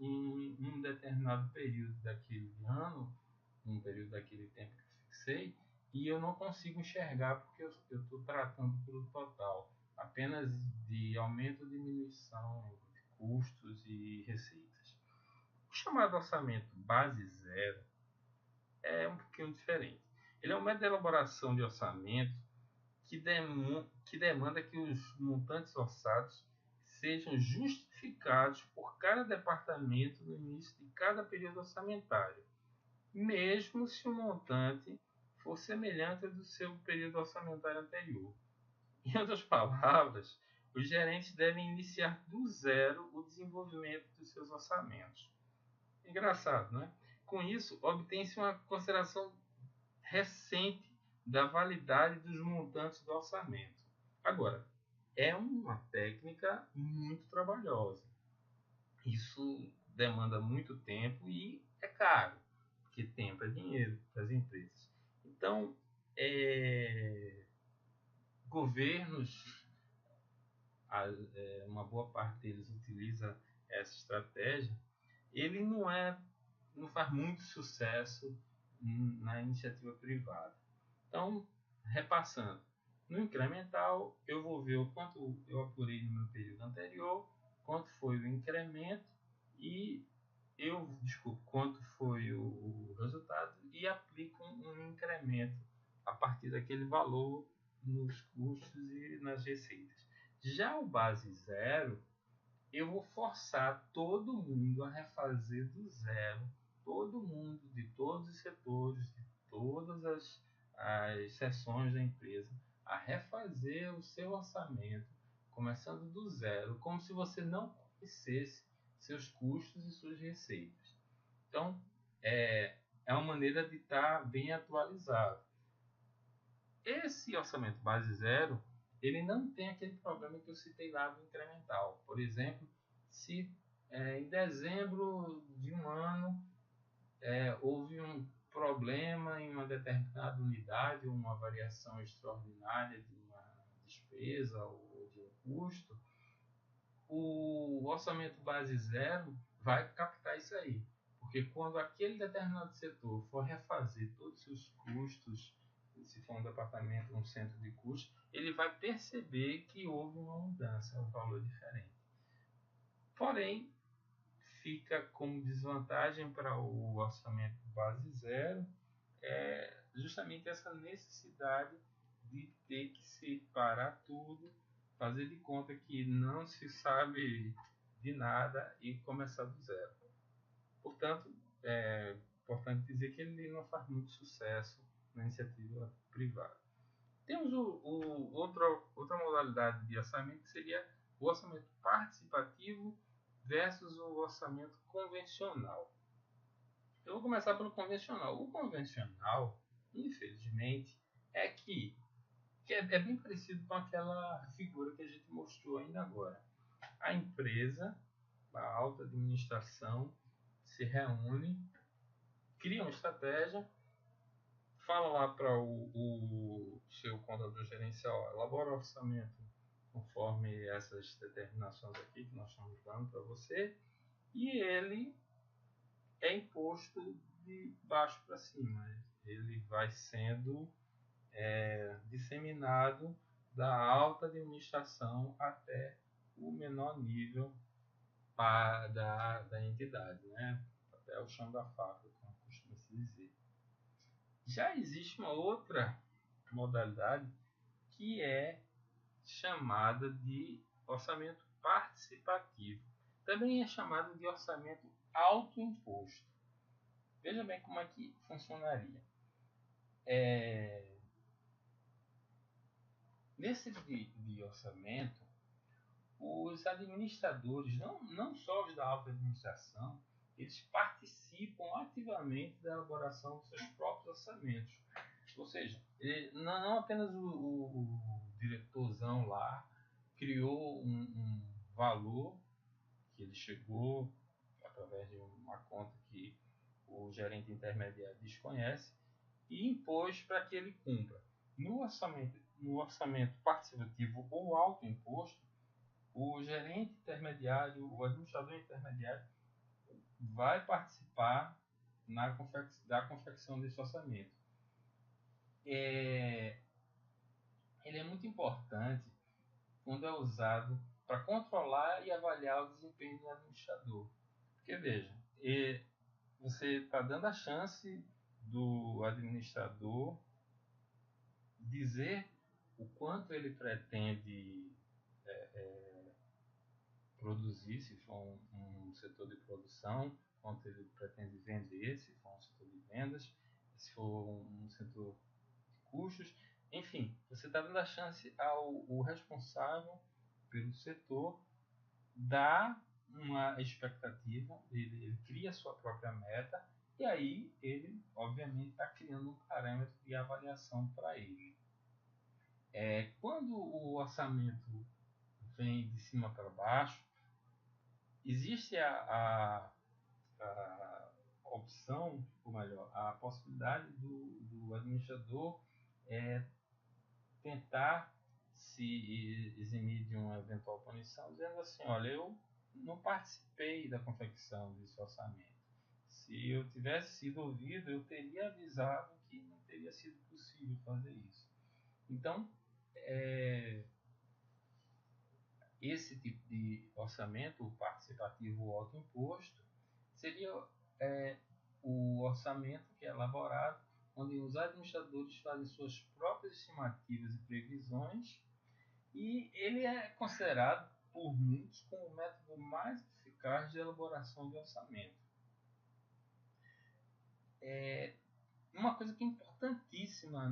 Speaker 1: em um determinado período daquele ano, um período daquele tempo que eu fixei, e eu não consigo enxergar porque eu estou tratando pelo total, apenas de aumento ou diminuição de custos e receitas. O chamado orçamento base zero é um pouquinho diferente. Ele é um método de elaboração de orçamento que demanda que os montantes orçados sejam justificados por cada departamento no início de cada período orçamentário, mesmo se o montante for semelhante ao do seu período orçamentário anterior. Em outras palavras, os gerentes devem iniciar do zero o desenvolvimento dos seus orçamentos. Engraçado, não é? Com isso, obtém-se uma consideração recente da validade dos montantes do orçamento. Agora, é uma técnica muito trabalhosa. Isso demanda muito tempo e é caro, porque tempo é dinheiro para as empresas. Então, governos, uma boa parte deles utiliza essa estratégia, ele não faz muito sucesso na iniciativa privada. Então, repassando, no incremental eu vou ver o quanto eu apurei no meu período anterior, quanto foi o incremento e quanto foi o resultado e aplico um incremento a partir daquele valor nos custos e nas receitas. Já o base zero, eu vou forçar todo mundo a refazer do zero, todo mundo de todos os setores, de todas as seções da empresa, a refazer o seu orçamento, começando do zero, como se você não conhecesse seus custos e suas receitas. Então, é uma maneira de estar bem atualizado. Esse orçamento base zero, ele não tem aquele problema que eu citei lá do incremental. Por exemplo, se em dezembro de um ano houve um problema em uma determinada unidade, uma variação extraordinária de uma despesa ou de um custo, o orçamento base zero vai captar isso aí. Porque quando aquele determinado setor for refazer todos os seus custos, se for um departamento, um centro de custos, ele vai perceber que houve uma mudança, um valor diferente. Porém, fica como desvantagem para o orçamento base zero justamente essa necessidade de ter que separar tudo, fazer de conta que não se sabe de nada e começar do zero. Portanto, é importante dizer que ele não faz muito sucesso na iniciativa privada. Temos outra modalidade de orçamento que seria o orçamento participativo versus o orçamento convencional. Eu vou começar pelo convencional. O convencional, infelizmente, é bem parecido com aquela figura que a gente mostrou ainda agora. A empresa, a alta administração, se reúne, cria uma estratégia, fala lá para o seu contador gerencial, elabora o orçamento conforme essas determinações aqui que nós estamos dando para você, e ele é imposto de baixo para cima. Ele vai sendo disseminado da alta administração até o menor nível da entidade, né? Até o chão da fábrica, como costuma se dizer. Já existe uma outra modalidade que é chamada de orçamento participativo. Também é chamado de orçamento autoimposto. Veja bem como é que funcionaria. Nesse tipo de orçamento, os administradores, não só os da alta administração, eles participam ativamente da elaboração dos seus próprios orçamentos. Ou seja, não apenas o diretorzão lá criou um valor que ele chegou através de uma conta que o gerente intermediário desconhece e impôs para que ele cumpra. No orçamento participativo ou autoimposto, o gerente intermediário, o administrador intermediário, vai participar da confecção desse orçamento. Ele é muito importante quando é usado para controlar e avaliar o desempenho do administrador. Porque veja, você está dando a chance do administrador dizer o quanto ele pretende produzir, se for um setor de produção, quanto ele pretende vender, se for um setor de vendas, se for um setor de custos. Enfim, você está dando a chance ao responsável pelo setor dar uma expectativa, ele cria a sua própria meta e aí ele, obviamente, está criando um parâmetro de avaliação para ele. Quando o orçamento vem de cima para baixo, existe a opção, ou melhor, a possibilidade do administrador tentar se eximir de uma eventual punição, dizendo assim: olha, eu não participei da confecção desse orçamento. Se eu tivesse sido ouvido, eu teria avisado que não teria sido possível fazer isso. Então, esse tipo de orçamento, o participativo ou autoimposto, seria o orçamento que é elaborado, onde os administradores fazem suas próprias estimativas e previsões, e ele é considerado por muitos como o método mais eficaz de elaboração de orçamento. Uma coisa que é importantíssima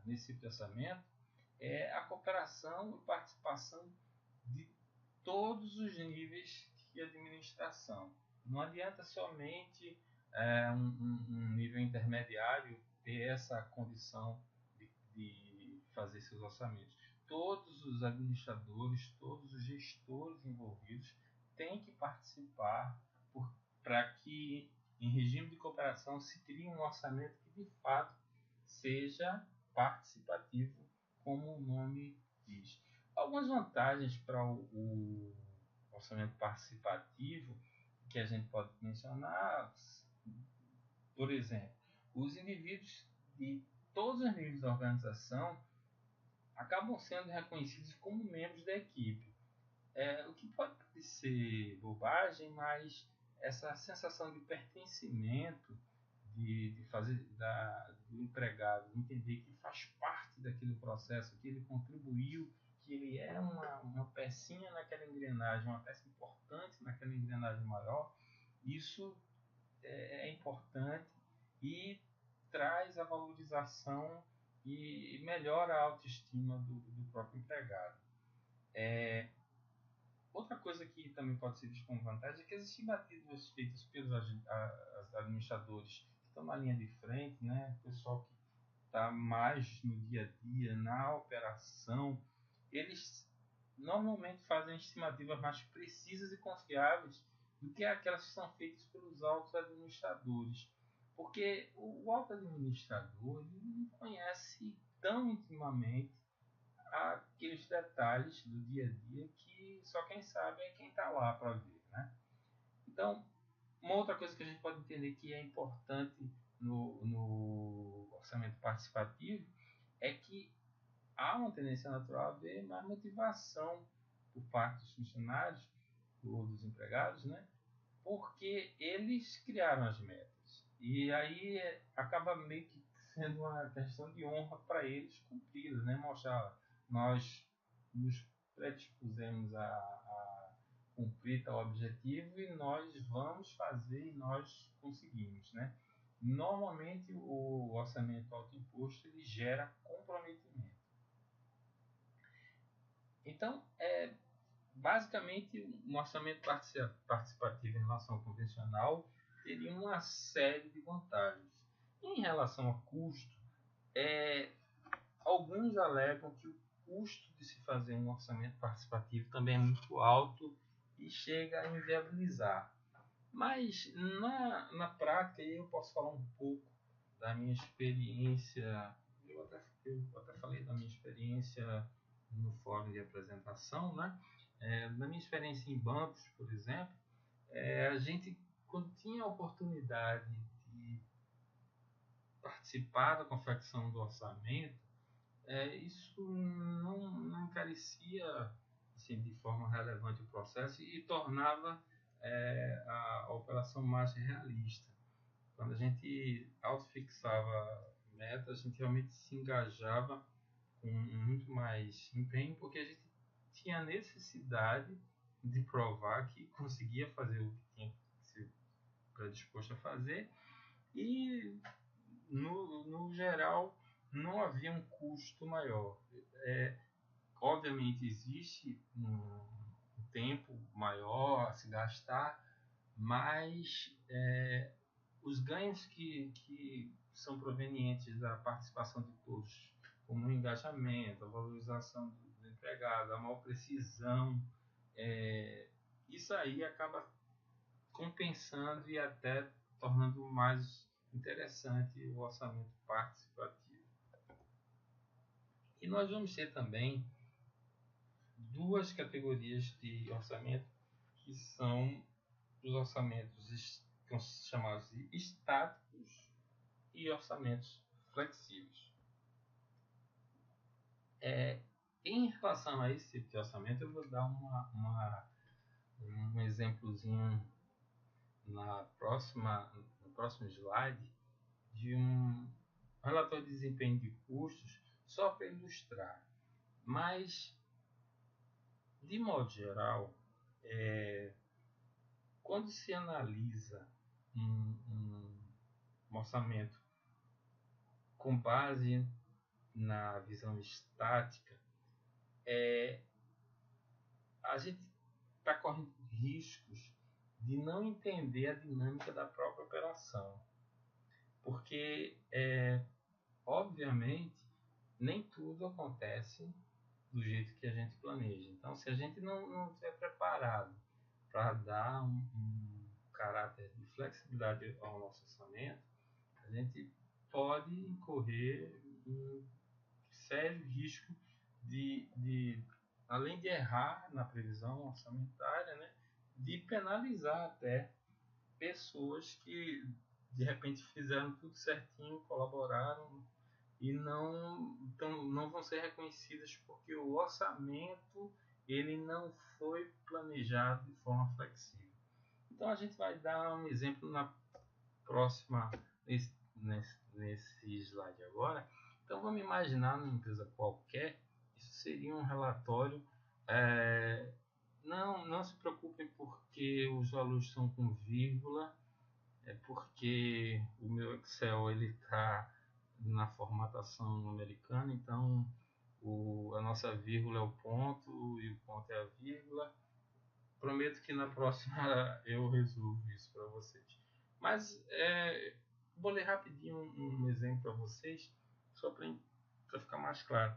Speaker 1: nesse orçamento é a cooperação e participação de todos os níveis de administração. Não adianta somente um nível intermediário ter essa condição de fazer seus orçamentos. Todos os administradores, todos os gestores envolvidos têm que participar para que, em regime de cooperação, se crie um orçamento que de fato seja participativo, como o nome diz. Algumas vantagens para o orçamento participativo que a gente pode mencionar, por exemplo, os indivíduos de todos os níveis da organização acabam sendo reconhecidos como membros da equipe. O que pode parecer bobagem, mas essa sensação de pertencimento, de fazer do empregado entender que faz parte daquele processo, que ele contribuiu, que ele é uma pecinha naquela engrenagem, uma peça importante naquela engrenagem maior, isso é importante e traz a valorização e melhora a autoestima do próprio empregado. Outra coisa que também pode ser vista como vantagem é que as estimativas feitas pelos administradores que estão na linha de frente, né, o pessoal que está mais no dia a dia, na operação, eles normalmente fazem estimativas mais precisas e confiáveis do que aquelas que são feitas pelos altos administradores. Porque o alto administrador ele não conhece tão intimamente aqueles detalhes do dia a dia que só quem sabe é quem está lá para ver, né? Então, uma outra coisa que a gente pode entender que é importante no orçamento participativo é que há uma tendência natural a haver mais motivação por parte dos funcionários ou dos empregados, né? Porque eles criaram as metas. E aí acaba meio que sendo uma questão de honra para eles cumpri-las, né? Mostrar, nós nos predispusemos a cumprir tal objetivo e nós vamos fazer e nós conseguimos, né? Normalmente o orçamento autoimposto ele gera comprometimento. Então, basicamente, um orçamento participativo em relação ao convencional teria uma série de vantagens. Em relação a custo, alguns alegam que o custo de se fazer um orçamento participativo também é muito alto e chega a inviabilizar. Mas na prática, eu posso falar um pouco da minha experiência. Eu até falei da minha experiência no fórum de apresentação, né? Na minha experiência em bancos, por exemplo, a gente, quando tinha a oportunidade de participar da confecção do orçamento, isso não encarecia assim, de forma relevante o processo e tornava a operação mais realista. Quando a gente autofixava metas, a gente realmente se engajava com muito mais empenho, porque a gente tinha necessidade de provar que conseguia fazer o que tinha se predisposto a fazer e, no geral, não havia um custo maior. Obviamente, existe um tempo maior a se gastar, mas os ganhos que são provenientes da participação de todos, como o engajamento, a valorização do empregado, a maior precisão, isso aí acaba compensando e até tornando mais interessante o orçamento participativo. E nós vamos ter também duas categorias de orçamento que são os orçamentos que são chamados de estáticos e orçamentos flexíveis. Em relação a esse tipo de orçamento, eu vou dar um exemplozinho no próximo slide de um relatório de desempenho de custos, só para ilustrar. Mas, de modo geral, quando se analisa um orçamento com base na visão estática, a gente está correndo riscos de não entender a dinâmica da própria operação. Porque, obviamente, nem tudo acontece do jeito que a gente planeja. Então, se a gente não estiver preparado para dar um caráter de flexibilidade ao nosso orçamento, a gente pode incorrer um sério risco de além de errar na previsão orçamentária, né, de penalizar até pessoas que de repente fizeram tudo certinho, colaboraram e não vão ser reconhecidas porque o orçamento ele não foi planejado de forma flexível. Então a gente vai dar um exemplo na próxima nesse slide agora. Então vamos imaginar numa empresa qualquer, isso seria um relatório. Não se preocupem porque os valores são com vírgula, é porque o meu Excel ele está na formatação americana, então a nossa vírgula é o ponto e o ponto é a vírgula. Prometo que na próxima eu resolvo isso para vocês. Mas vou ler rapidinho um exemplo para vocês, só para ficar mais claro.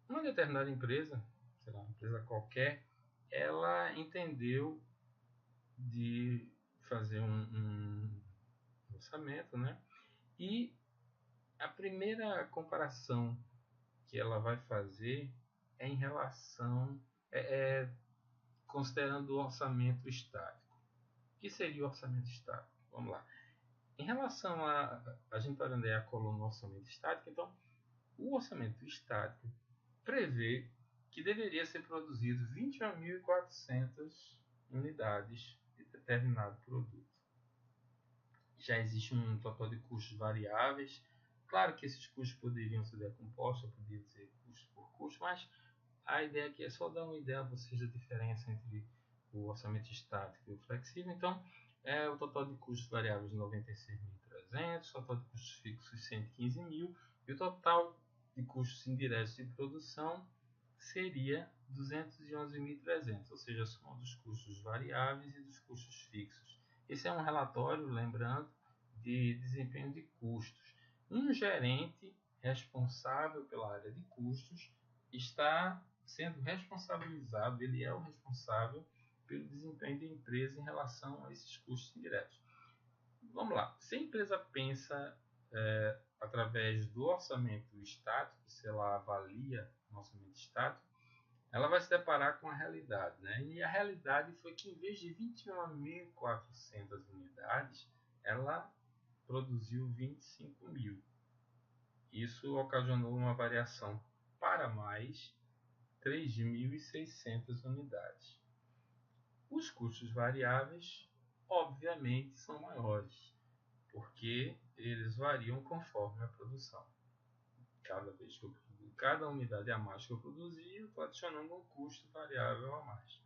Speaker 1: Uma determinada empresa, sei lá, uma empresa qualquer, ela entendeu de fazer um orçamento, né? E a primeira comparação que ela vai fazer é em relação, considerando o orçamento estático. O que seria o orçamento estático? Vamos lá. Em relação a gente está olhando aí a coluna orçamento estático, então o orçamento estático prevê que deveria ser produzido 21.400 unidades de determinado produto. Já existe um total de custos variáveis. Claro que esses custos poderiam ser decompostos, eu poderia dizer custo por custo, mas a ideia aqui é só dar uma ideia a vocês da diferença entre o orçamento estático e o flexível. Então, o total de custos variáveis 96.300, o total de custos fixos 115.000 e o total de custos indiretos de produção seria 211.300, ou seja, a soma dos custos variáveis e dos custos fixos. Esse é um relatório, lembrando, de desempenho de custos. Um gerente responsável pela área de custos está sendo responsabilizado, ele é o responsável pelo desempenho da empresa em relação a esses custos indiretos. Vamos lá, se a empresa pensa através do orçamento estático, se ela avalia o orçamento estático, ela vai se deparar com a realidade, né? E a realidade foi que em vez de 21.400 unidades, ela produziu 25.000. Isso ocasionou uma variação para mais 3.600 unidades. Os custos variáveis, obviamente, são maiores, porque eles variam conforme a produção. Cada unidade a mais que eu produzi, eu estou adicionando um custo variável a mais.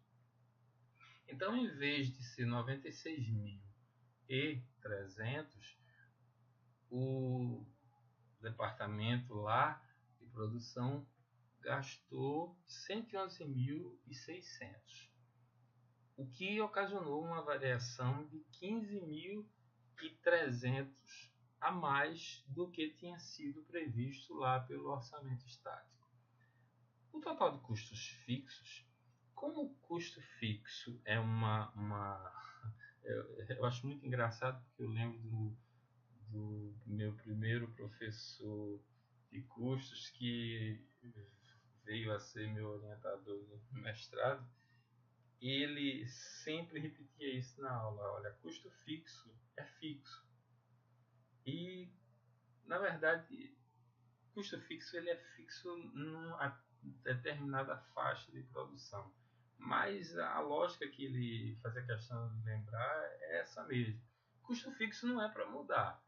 Speaker 1: Então, em vez de ser 96.300, o departamento lá de produção gastou 111.600, o que ocasionou uma variação de 15.300 a mais do que tinha sido previsto lá pelo orçamento estático. O total de custos fixos, como o custo fixo é eu acho muito engraçado porque eu lembro do meu primeiro professor de custos que veio a ser meu orientador no mestrado. ele sempre repetia isso na aula: olha, custo fixo é fixo. E, na verdade, custo fixo ele é fixo numa determinada faixa de produção. Mas a lógica que ele fazia questão de lembrar é essa mesmo. Custo fixo não é para mudar.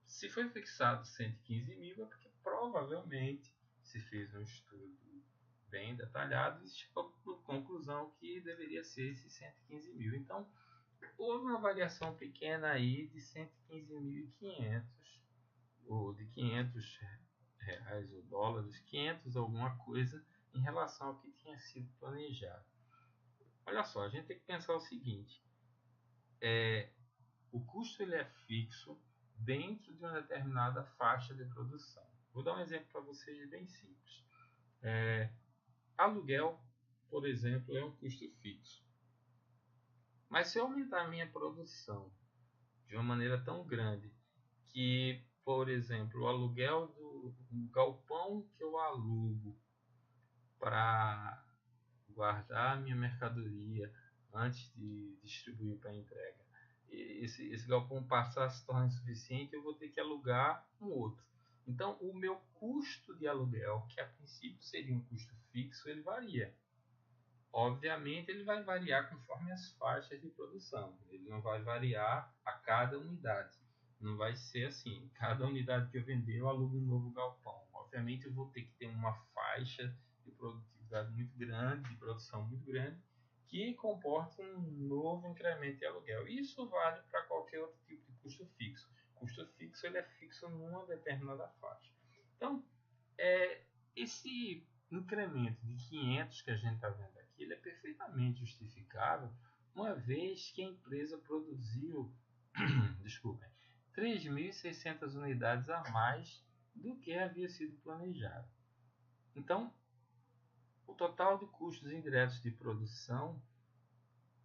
Speaker 1: Se foi fixado 115 mil, é porque provavelmente se fez um estudo bem detalhado e chegou à conclusão que deveria ser esses 115 mil. Então, houve uma variação pequena aí de 115.500 ou de 500 reais ou dólares, 500 alguma coisa em relação ao que tinha sido planejado. Olha só, a gente tem que pensar o seguinte: o custo ele é fixo dentro de uma determinada faixa de produção. Vou dar um exemplo para vocês bem simples. Aluguel, por exemplo, é um custo fixo. Mas se eu aumentar a minha produção de uma maneira tão grande que, por exemplo, o aluguel do galpão que eu alugo para guardar a minha mercadoria antes de distribuir para entrega, esse galpão passar a se tornar insuficiente, eu vou ter que alugar um outro. Então, o meu custo de aluguel, que a princípio seria um custo fixo, ele varia. Obviamente, ele vai variar conforme as faixas de produção. Ele não vai variar a cada unidade. Não vai ser assim: cada unidade que eu vender, eu alugo um novo galpão. Obviamente, eu vou ter que ter uma faixa de produtividade muito grande, de produção muito grande, que comporte um novo incremento de aluguel. Isso vale para qualquer outro tipo de custo fixo. Custo fixo ele é fixo numa determinada faixa. Então, esse incremento de 500 que a gente está vendo aqui, ele é perfeitamente justificável, uma vez que a empresa produziu, desculpem, 3.600 unidades a mais do que havia sido planejado. Então, o total de custos indiretos de produção,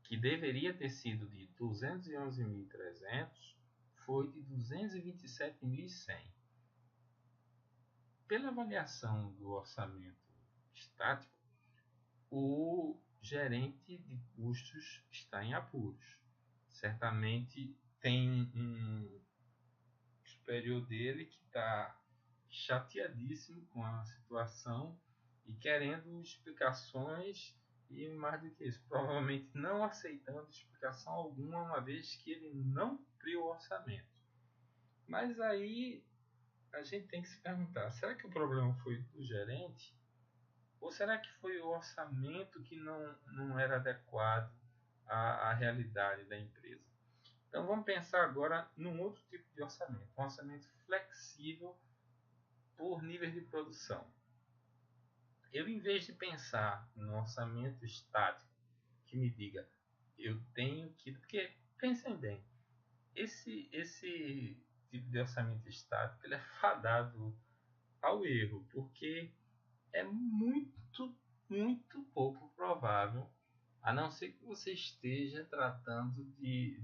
Speaker 1: que deveria ter sido de 211.300, foi de 227.100. Pela avaliação do orçamento estático, o gerente de custos está em apuros. Certamente tem um superior dele que está chateadíssimo com a situação e querendo explicações, e mais do que isso, provavelmente não aceitando explicação alguma, uma vez que ele não cumpriu o orçamento. Mas aí a gente tem que se perguntar: será que o problema foi do gerente? Ou será que foi o orçamento que não era adequado à realidade da empresa? Então vamos pensar agora num outro tipo de orçamento, um orçamento flexível por nível de produção. Eu, em vez de pensar no orçamento estático, que me diga, eu tenho que... Porque, pensem bem, esse tipo de orçamento estático ele é fadado ao erro, porque é muito, muito pouco provável, a não ser que você esteja tratando de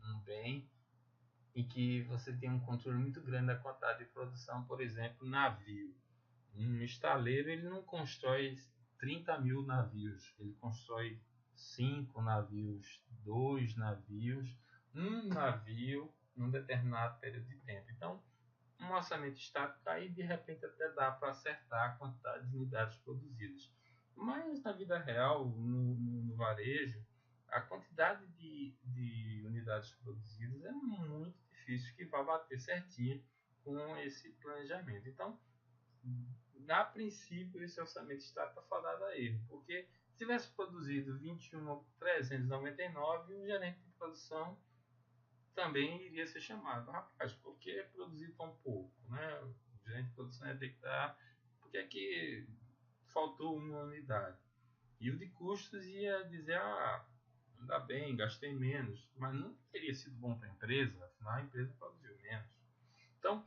Speaker 1: um bem em que você tem um controle muito grande da quantidade de produção, por exemplo, navio. Um estaleiro ele não constrói 30 mil navios, ele constrói 5 navios, 2 navios, um navio num determinado período de tempo. Então, um orçamento estático aí de repente até dá para acertar a quantidade de unidades produzidas. Mas na vida real, no varejo, a quantidade de unidades produzidas é muito difícil que vá bater certinho com esse planejamento. Então, a princípio, esse orçamento está fadado a erro, porque se tivesse produzido 21.399, o gerente de produção também iria ser chamado. Rapaz, por que produzir tão pouco? Né? O gerente de produção ia ter que dar, porque é que faltou uma unidade. E o de custos ia dizer, ainda bem, gastei menos, mas não teria sido bom para a empresa, afinal a empresa produziu menos. Então,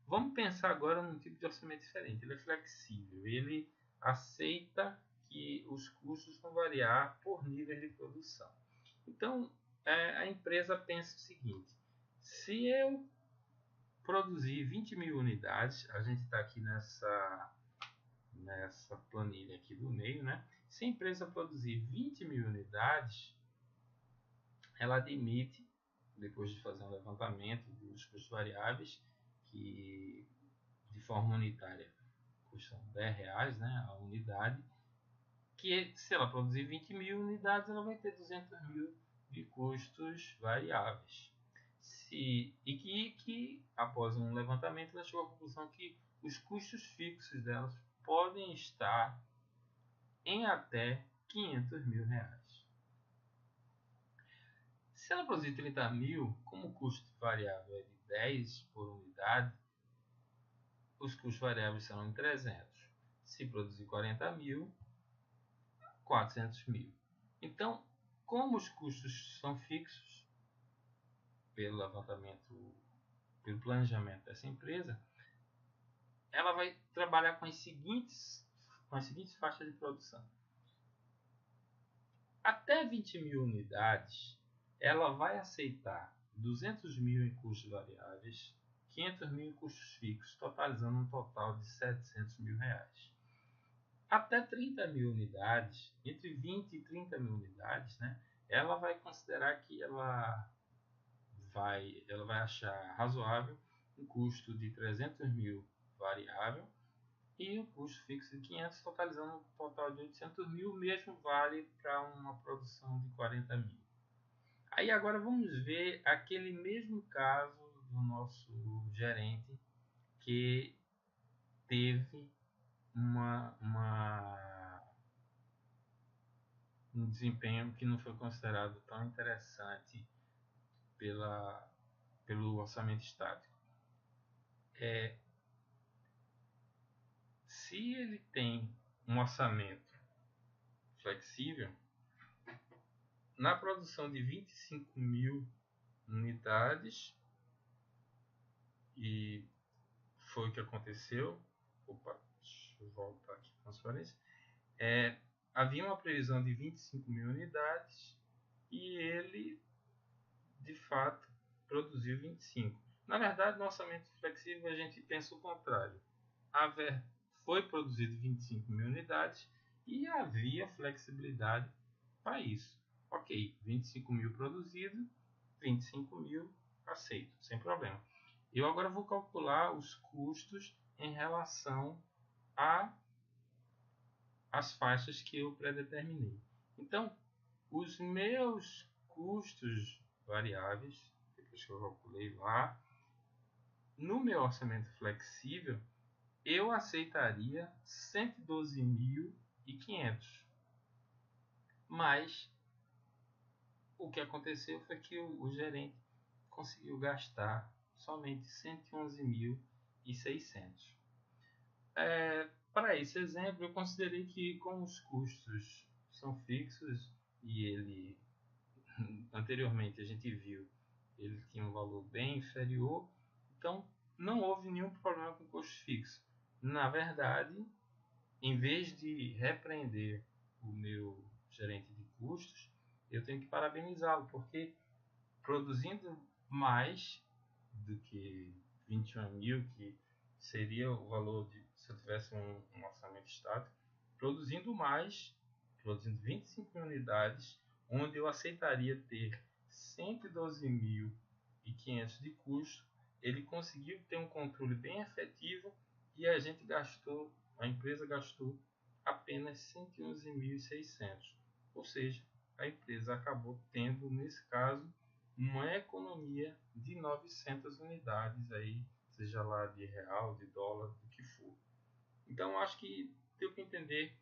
Speaker 1: vamos pensar agora num tipo de orçamento diferente. Ele é flexível, ele aceita que os custos vão variar por nível de produção. Então, a empresa pensa o seguinte: se eu produzir 20 mil unidades, a gente está aqui nessa planilha aqui do meio, né? Se a empresa produzir 20 mil unidades, ela admite, depois de fazer um levantamento dos custos variáveis, que de forma unitária custam R$10, né, a unidade, que se ela produzir 20 mil unidades, ela vai ter 200 mil de custos variáveis. Que após um levantamento, ela chegou à conclusão que os custos fixos delas podem estar em até R$500 mil. Se ela produzir 30 mil, como o custo variável é de 10 por unidade, os custos variáveis serão em 300. Se produzir 40 mil, 400 mil. Então, como os custos são fixos, pelo levantamento, pelo planejamento dessa empresa, ela vai trabalhar com as seguintes faixas de produção. Até 20 mil unidades, ela vai aceitar 200 mil em custos variáveis, 500 mil em custos fixos, totalizando um total de R$700 mil. Até 30 mil unidades, entre 20 e 30 mil unidades, né, ela vai considerar que ela vai achar razoável um custo de 300 mil variável e o custo fixo de 500, totalizando um total de 800 mil. O mesmo vale para uma produção de 40 mil. Aí agora vamos ver aquele mesmo caso do nosso gerente que teve um desempenho que não foi considerado tão interessante pelo orçamento estático. Se ele tem um orçamento flexível, na produção de 25 mil unidades, e foi o que aconteceu, deixa eu voltar aqui para a transparência, havia uma previsão de 25 mil unidades e ele, de fato, produziu 25. Na verdade, no orçamento flexível, a gente pensa o contrário. Foi produzido 25 mil unidades e havia flexibilidade para isso. Ok, 25 mil produzido, 25 mil aceito, sem problema. Eu agora vou calcular os custos em relação às faixas que eu predeterminei. Então, os meus custos variáveis, depois que eu calculei lá, no meu orçamento flexível, eu aceitaria 112.500. Mas o que aconteceu foi que o gerente conseguiu gastar somente 111.600. Para esse exemplo, eu considerei que, como os custos são fixos e ele, anteriormente a gente viu, ele tinha um valor bem inferior, então não houve nenhum problema com o custo fixo. Na verdade, em vez de repreender o meu gerente de custos, eu tenho que parabenizá-lo, porque produzindo mais do que 21 mil, que seria o valor se eu tivesse um orçamento estático, produzindo 25 mil unidades, onde eu aceitaria ter 112.500 de custo, ele conseguiu ter um controle bem efetivo e a empresa gastou apenas 111.600. Ou seja, a empresa acabou tendo, nesse caso, uma economia de 900 unidades, aí, seja lá de real, de dólar, do que for. Então, acho que deu para entender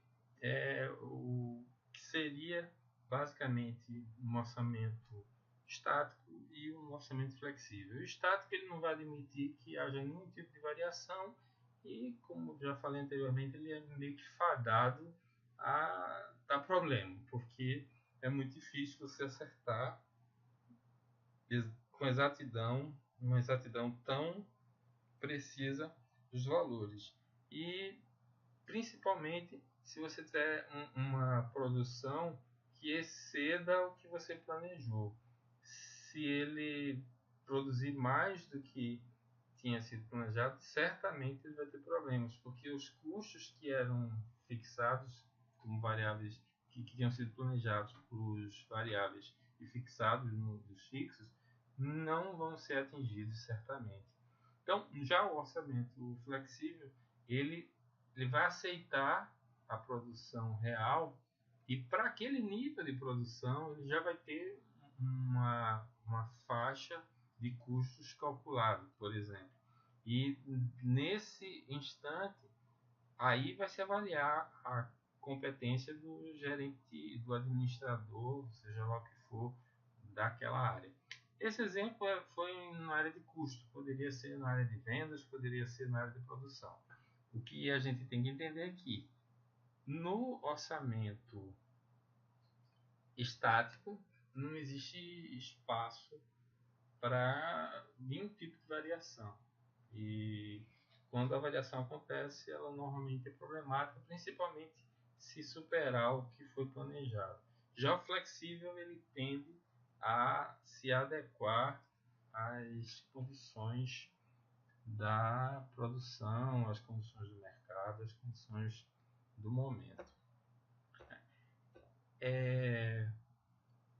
Speaker 1: o que seria basicamente um orçamento estático e um orçamento flexível. O estático ele não vai admitir que haja nenhum tipo de variação e, como já falei anteriormente, ele é meio que fadado a dar problema, porque é muito difícil você acertar com exatidão, uma exatidão tão precisa dos valores. E principalmente se você tiver uma produção que exceda o que você planejou. Se ele produzir mais do que tinha sido planejado, certamente ele vai ter problemas, porque os custos que eram fixados como variáveis que tinham sido planejados para os variáveis e fixados nos fixos, não vão ser atingidos certamente. Então, já o orçamento flexível, ele vai aceitar a produção real e para aquele nível de produção ele já vai ter uma faixa de custos calculado, por exemplo. E nesse instante, aí vai se avaliar a competência do gerente, do administrador, seja lá o que for, daquela área. Esse exemplo foi na área de custo, poderia ser na área de vendas, poderia ser na área de produção. O que a gente tem que entender é que no orçamento estático não existe espaço para nenhum tipo de variação. E quando a variação acontece, ela normalmente é problemática, principalmente se superar o que foi planejado. Já o flexível, ele tende a se adequar às condições da produção, às condições do mercado, às condições do momento.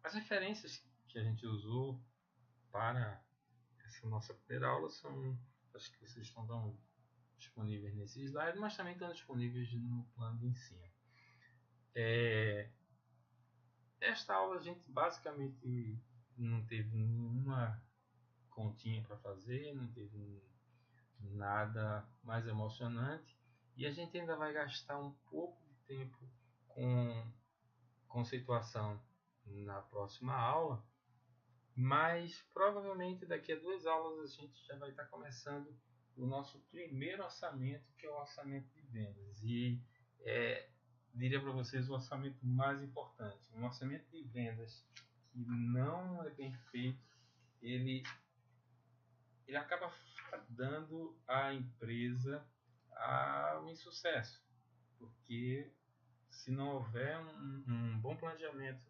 Speaker 1: As referências que a gente usou para essa nossa primeira aula são, acho que vocês estão disponíveis nesse slide, mas também estão disponíveis no plano de ensino. Esta aula a gente basicamente não teve nenhuma continha para fazer, não teve nada mais emocionante e a gente ainda vai gastar um pouco de tempo com conceituação na próxima aula, mas provavelmente daqui a 2 aulas a gente já vai estar começando o nosso primeiro orçamento, que é o orçamento de vendas. E diria para vocês o orçamento mais importante. Um orçamento de vendas que não é bem feito, ele acaba dando à empresa um insucesso, porque se não houver um bom planejamento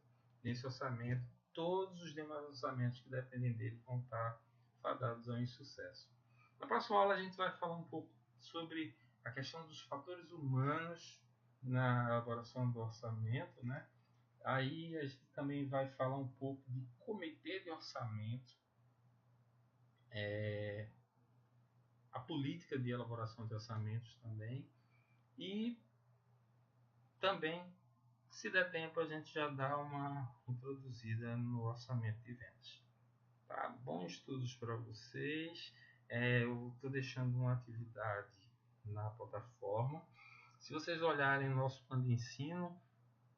Speaker 1: nesse orçamento, todos os demais orçamentos que dependem dele vão estar fadados ao insucesso. Na próxima aula a gente vai falar um pouco sobre a questão dos fatores humanos na elaboração do orçamento, né? Aí a gente também vai falar um pouco de comitê de orçamento, a política de elaboração de orçamentos também, e também, se der tempo, a gente já dá uma introduzida no orçamento de vendas. Tá? Bons estudos para vocês. Eu estou deixando uma atividade na plataforma. Se vocês olharem o nosso plano de ensino,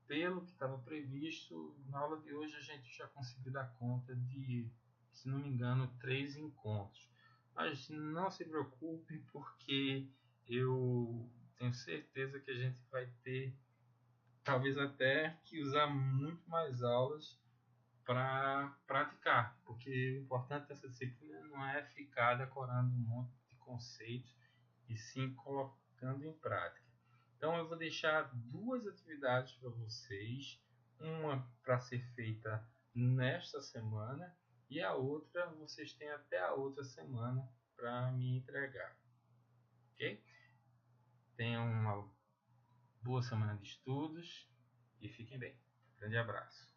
Speaker 1: pelo que estava previsto, na aula de hoje a gente já conseguiu dar conta de, se não me engano, 3 encontros. Mas não se preocupe, porque eu tenho certeza que a gente vai ter, talvez até que usar muito mais aulas para praticar, porque o importante dessa disciplina não é ficar decorando um monte de conceitos, e sim colocando em prática. Então eu vou deixar 2 atividades para vocês, uma para ser feita nesta semana e a outra vocês têm até a outra semana para me entregar, ok? Tenham uma boa semana de estudos e fiquem bem. Grande abraço.